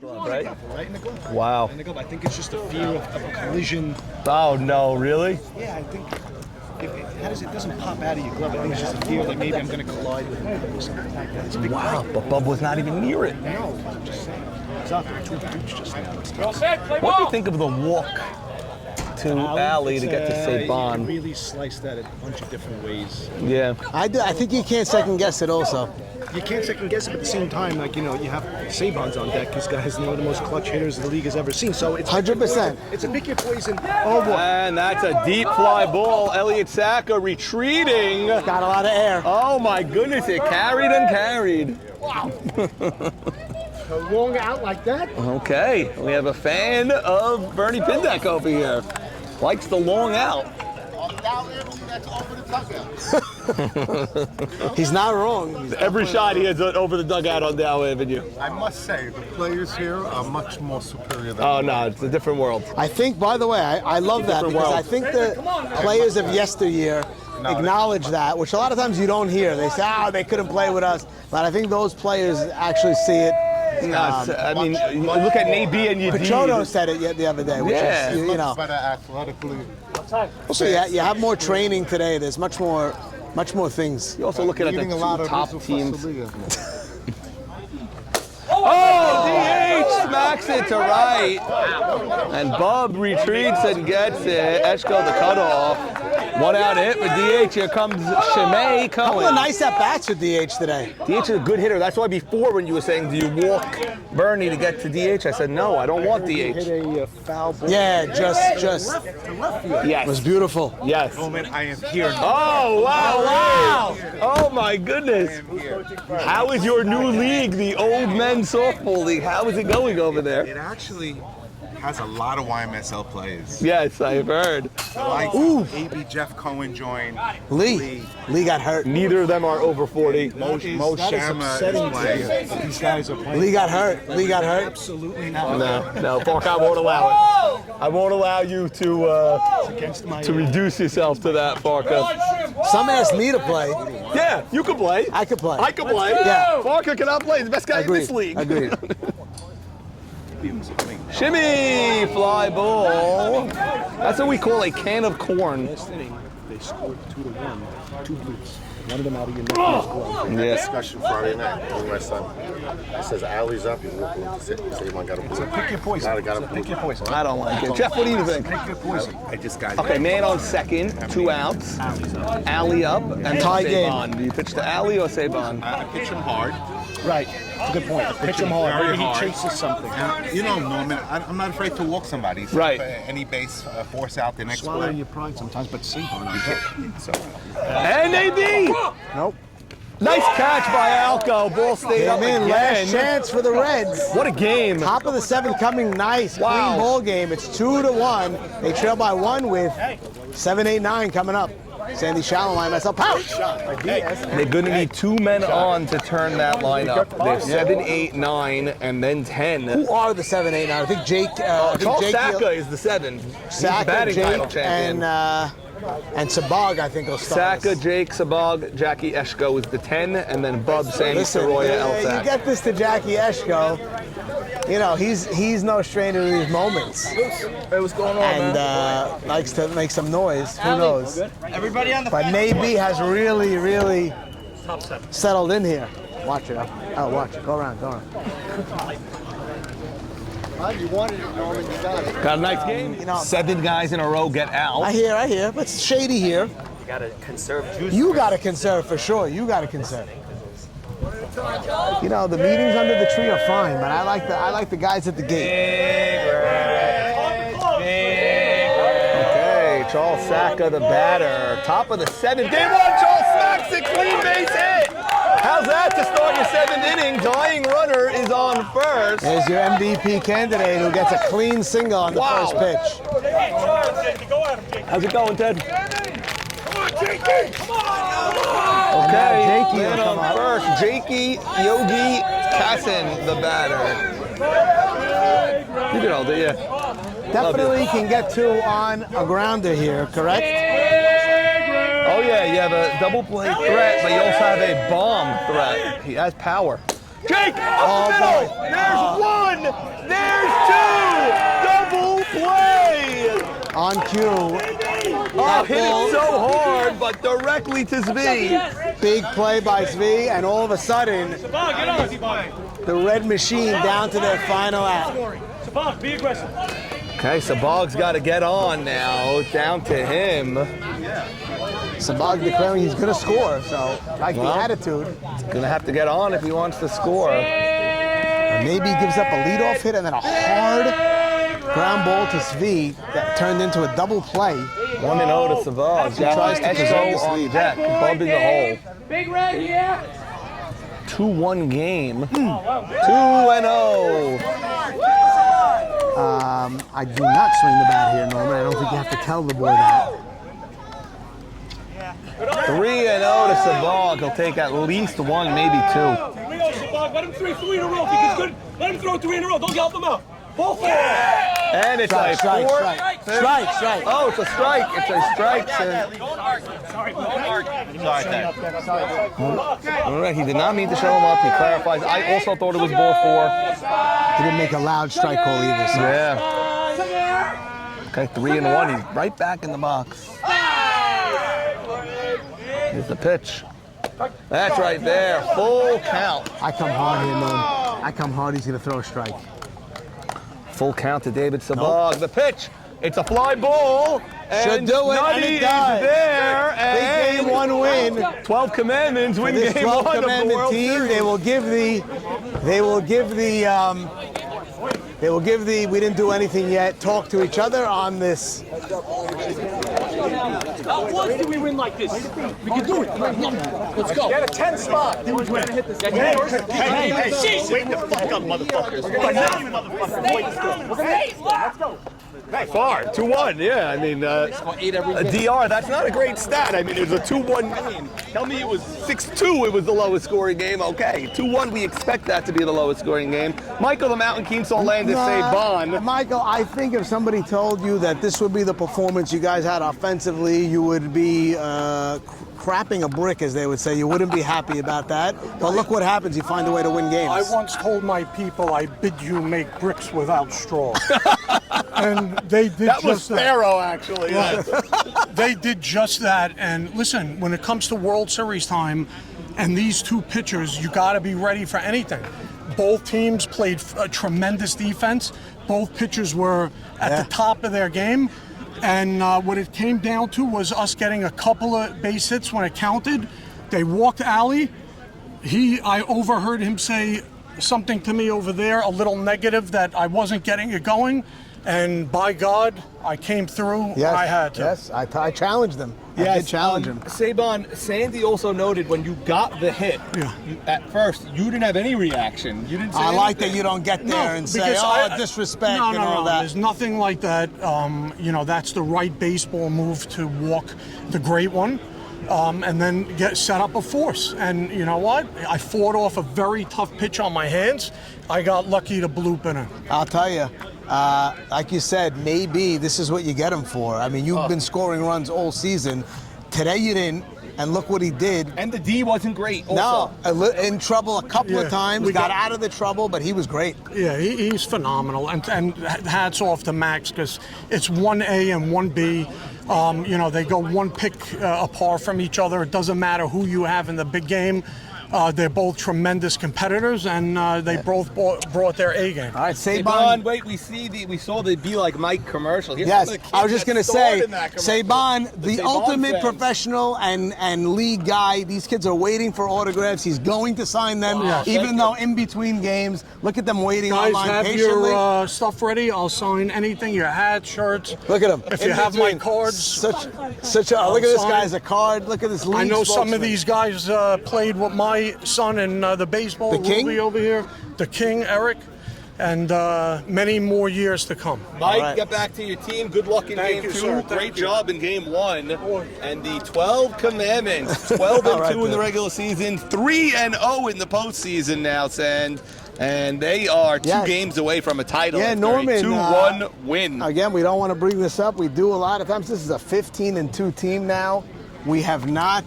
Right? Right in the glove. Wow. In the glove. I think it's just a fear of a collision. Oh no, really? Yeah, I think it doesn't pop out of your glove. I think it's just a fear that maybe I'm going to collide with him or something like that. It's a big Wow, but Bub was not even near it. No, I'm just saying. It's out there. Two dudes just now. Well said, play What do you ball. think of the walk to Ali to get to You can Saban? really slice that a bunch of different ways. Yeah. I think you can't second guess it. Also, You can't second guess it, but at the same time, you have Saban's on deck. This guy's one of the most clutch hitters the league has ever seen. So it's 100%. It's a pick your poison. Oh boy. And that's a deep fly ball. Elliot Saka retreating. got a lot of air. Oh my goodness, it carried and carried. A long out like that? Okay, we have a fan of Bernie Pindek over here. Likes the long out. He's not wrong. Every shot he has over the dugout on Dow Avenue. I must say, the players here are much more superior than Oh, no, it's a different world. I think, by the way, I love that Different because world. I think the players of yesteryear acknowledge that, which a lot of times you don't hear. They say, they couldn't play with us. But I think those players actually see it. I mean, you look at Nate B and Yadid. Pachono said it the other day, which is, you know. better athletically. Also, you have more training today. There's much more things. You're also looking at the Eating a lot two of top Rizzo teams. Fasolia. Oh, DH smacks it to right. And Bub retreats and gets it. Eshko the cutoff. One out hit with DH. Here comes Shimei Couple of Cohen. nice at-bats with DH today. DH is a good hitter. That's why before when you were saying, do you walk Bernie to get to DH? I said, no, I don't want Hit DH. a foul ball. Yeah, just Yes. it was beautiful. Yes. Moment I am here. Oh, wow. Oh, my goodness. How is your new league, the Old Men's Softball League? How is it going over there? It actually has a lot of YMSL players. Yes, I've heard. Like AB Jeff Cohen joined. Lee got hurt. Neither of them are over 40. Mo Shama is playing. These guys are playing. Lee got hurt. Absolutely not. No, Park, I won't allow it. I won't allow you Against my to reduce yourself to that, Parker. Some asked me to play. Yeah, you can play. I could play. I can play. Yeah. Parker cannot play. He's the best guy in this league. Agreed. Shimmy, fly ball. That's what we call a can of corn. They scored 2-1, 2 boots. One of them out of your neck. Yeah. Discussion Friday night. My son. It says Alley's up. You walk in to sit. Say, man, got to Pick your poison. Pick your poison. I don't like it. Jeff, what do you think? Pick your poison. I just got Okay, man on second, 2 outs. Alley up, and Tie game. Saban. Do you pitch to Alley or Saban? I pitch him hard. Right. That's a good point. Pitch him hard. Very Maybe he hard. chases something. You know, Norman, I'm not afraid to walk somebody. So Right. if, any base force out the next Swallow play. your pride sometimes, but see on you. So NAD! Nope. Nice catch by Alco. Ball stayed up Came in, again. last chance for the Reds. What a game. Top of the 7th coming nice. Wow. Clean ball game. It's 2-1. They trail by 1 with 7, 8, 9 coming up. Sandy Shallowline, myself, pouch! They're going to need 2 men on to turn that lineup. They're 7, 8, 9, and then 10. Who are the 7, 8, 9? I think Jake. Charles Saka is the 7. He's the Saka, batting title Jake, champion. and Sabag, I think, will start. Saka, Jake, Sabag, Jackie Eshko is the 10, and then Bub, Sandy, Listen, Soroya, you Elsack. get this to Jackie Eshko. You know, he's no stranger to these moments. Hey, what's going on, And likes to make some noise. Who knows? Everybody on the But Navy has really, really settled in here. Watch it. Oh, watch it. Go around. You wanted it, Norman. You got it. Got a nice game. You know, 7 guys in a row get out. I hear. But it's shady here. You gotta conserve juice. You got to conserve for sure. You got to conserve. You know, the meetings under the tree are fine, but I like the guys at the gate. Okay, Charles Saka, the batter. Top of the 7th. Game 1, Charles smacks it, clean base hit. How's that to start your 7th inning? Dying runner is on first. There's your MVP candidate who gets a clean single on the first pitch. How's it going, Ted? And now Okay, Jakey man will come on up. first. Jakey Yogi Kassan, the batter. You can hold it, yeah. Definitely can get 2 on a grounder here, correct? Oh yeah, you have a double play threat, but you also have a bomb threat. He has power. Jake, up the middle. There's 1. There's 2. Double play. On cue. Oh, hit it so hard, but directly to Zvi. Big play by Zvi, and all of a sudden, the Red Machine down to their final act. Be aggressive. Okay, Sabag's got to get on now. Down to him. Sabag declaring he's going to score, so like the attitude. Gonna have to get on if he wants to score. Maybe he gives up a leadoff hit and then a hard ground ball to Zvi that turned into a double play. 1-0 to Savage. He tries to preserve this on lead. deck, bumping the hole. Big Red, yeah. 2-1 game. 2-0. I do not swing the bat here, Norman. I don't think you have to tell the boy that. 3-0 to Sabag. He'll take at least one, maybe two. Let him throw 3 in a row. If he gets good, let him throw 3 in a row. Don't help him out. Ball four. And it's Strike, a strike, four. strike. Strike. Oh, it's a strike. It's a strike. All right, he did not mean to show him up. He clarifies. I also thought it was ball 4. He didn't make a loud strike call either. So. Yeah. Okay, 3-1. He's right back in the box. Here's the pitch. That's right there. Full count. I come hard here, Norman. I come hard. He's going to throw a strike. Full count to David Sabag. The pitch. It's a fly ball. Should do it. Nutty And it is does. there. Big game, one win. 12 Commandments win this game 12 1 of the commandment World team. Series. They will give the we didn't do anything yet, talk to each other on this. How once do we win like this? We can do it. Let's go. Get a 10 spot. Hey, wait the fuck up, motherfuckers. Let's go. Far, 2-1, yeah. I mean, a DR, that's not a great stat. I mean, it was a 2-1 game. Tell me it was 6-2, it was the lowest scoring game. Okay, 2-1, we expect that to be the lowest scoring game. Michael, the Mountain Keemsall Landis Sabon. Michael, I think if somebody told you that this would be the performance you guys had offensively, you would be crapping a brick, as they would say. You wouldn't be happy about that. But look what happens. You find a way to win games. I once told my people I bid you make bricks without straw. And they did That was just that. Pharaoh, actually. Right. They did just that. And listen, when it comes to World Series time and these two pitchers, you got to be ready for anything. Both teams played a tremendous defense. Both pitchers were at the top of their game. And what it came down to was us getting a couple of base hits when it counted. They walked Ali. I overheard him say something to me over there, a little negative, that I wasn't getting it going. And by God, I came through. Yes, I had to. Yes, I challenged them. I did challenge him. Sabon, Sandy also noted when you got the hit, at first, you didn't have any reaction. You didn't say I like that anything. you don't get there and say, disrespect no, and all that. There's nothing like that. That's the right baseball move to walk the great one. And then set up a force. And you know what? I fought off a very tough pitch on my hands. I got lucky to bloop in it. I'll tell you, like you said, maybe this is what you get him for. I mean, you've been scoring runs all season. Today you didn't, and look what he did. And the D wasn't great also. No, in trouble a couple of times, got out of the trouble, but he was great. Yeah, he's phenomenal. And hats off to Max, because it's 1A and 1B. They go one pick apart from each other. It doesn't matter who you have in the big game. They're both tremendous competitors, and they both brought their A game. All right, Sabon, wait, we saw the Be Like Mike commercial. Here's Yes, some of the kids I was just that going to starred say, in that commercial. Sabon, the Sabon ultimate fans. professional and league guy. These kids are waiting for autographs. He's going to sign them, even though in between games. Look at them waiting Guys, online have patiently. your stuff ready. I'll sign anything, your hats, shirts. Look at him. If you In have my between. cards. Look at this sign. guy's a card. Look at this league I know some spokesman. of these guys played with my son in the baseball. The King? Ruby over here. The King, Eric. And many more years to come. Mike, get back to your team. Good luck in Thank game you, 2. sir. Great Thank you. job in game 1. And the 12 Commandments, 12 All right, 2 in the then. regular season, 3-0 in the postseason now, Sand. And they are 2 games away from a title. Yeah, after Norman. a 2-1 win. Again, we don't want to bring this up. We do a lot of times. This is a 15-2 team now. We have not,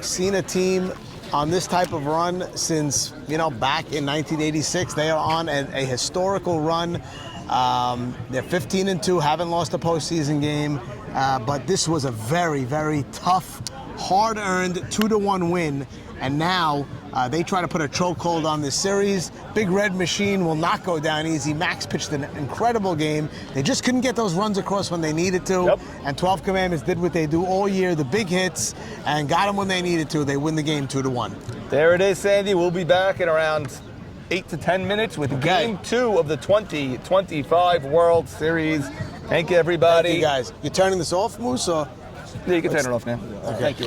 seen a team on this type of run since, back in 1986. They are on a historical run. They're 15-2, haven't lost a postseason game. But this was a very, very tough, hard-earned 2-1 win. And now they try to put a chokehold on this series. Big Red Machine will not go down easy. Max pitched an incredible game. They just couldn't get those runs across when they needed to. And 12 Commandments did what they do all year, the big hits, and got them when they needed to. They win the game 2-1. There it is, Sandy. We'll be back in around 8 to 10 minutes with game 2 of the 2025 World Series. Thank you, everybody. Thank you, guys. You turning this off, Moose? Or? Yeah, you can turn it off now. Okay. Thank you.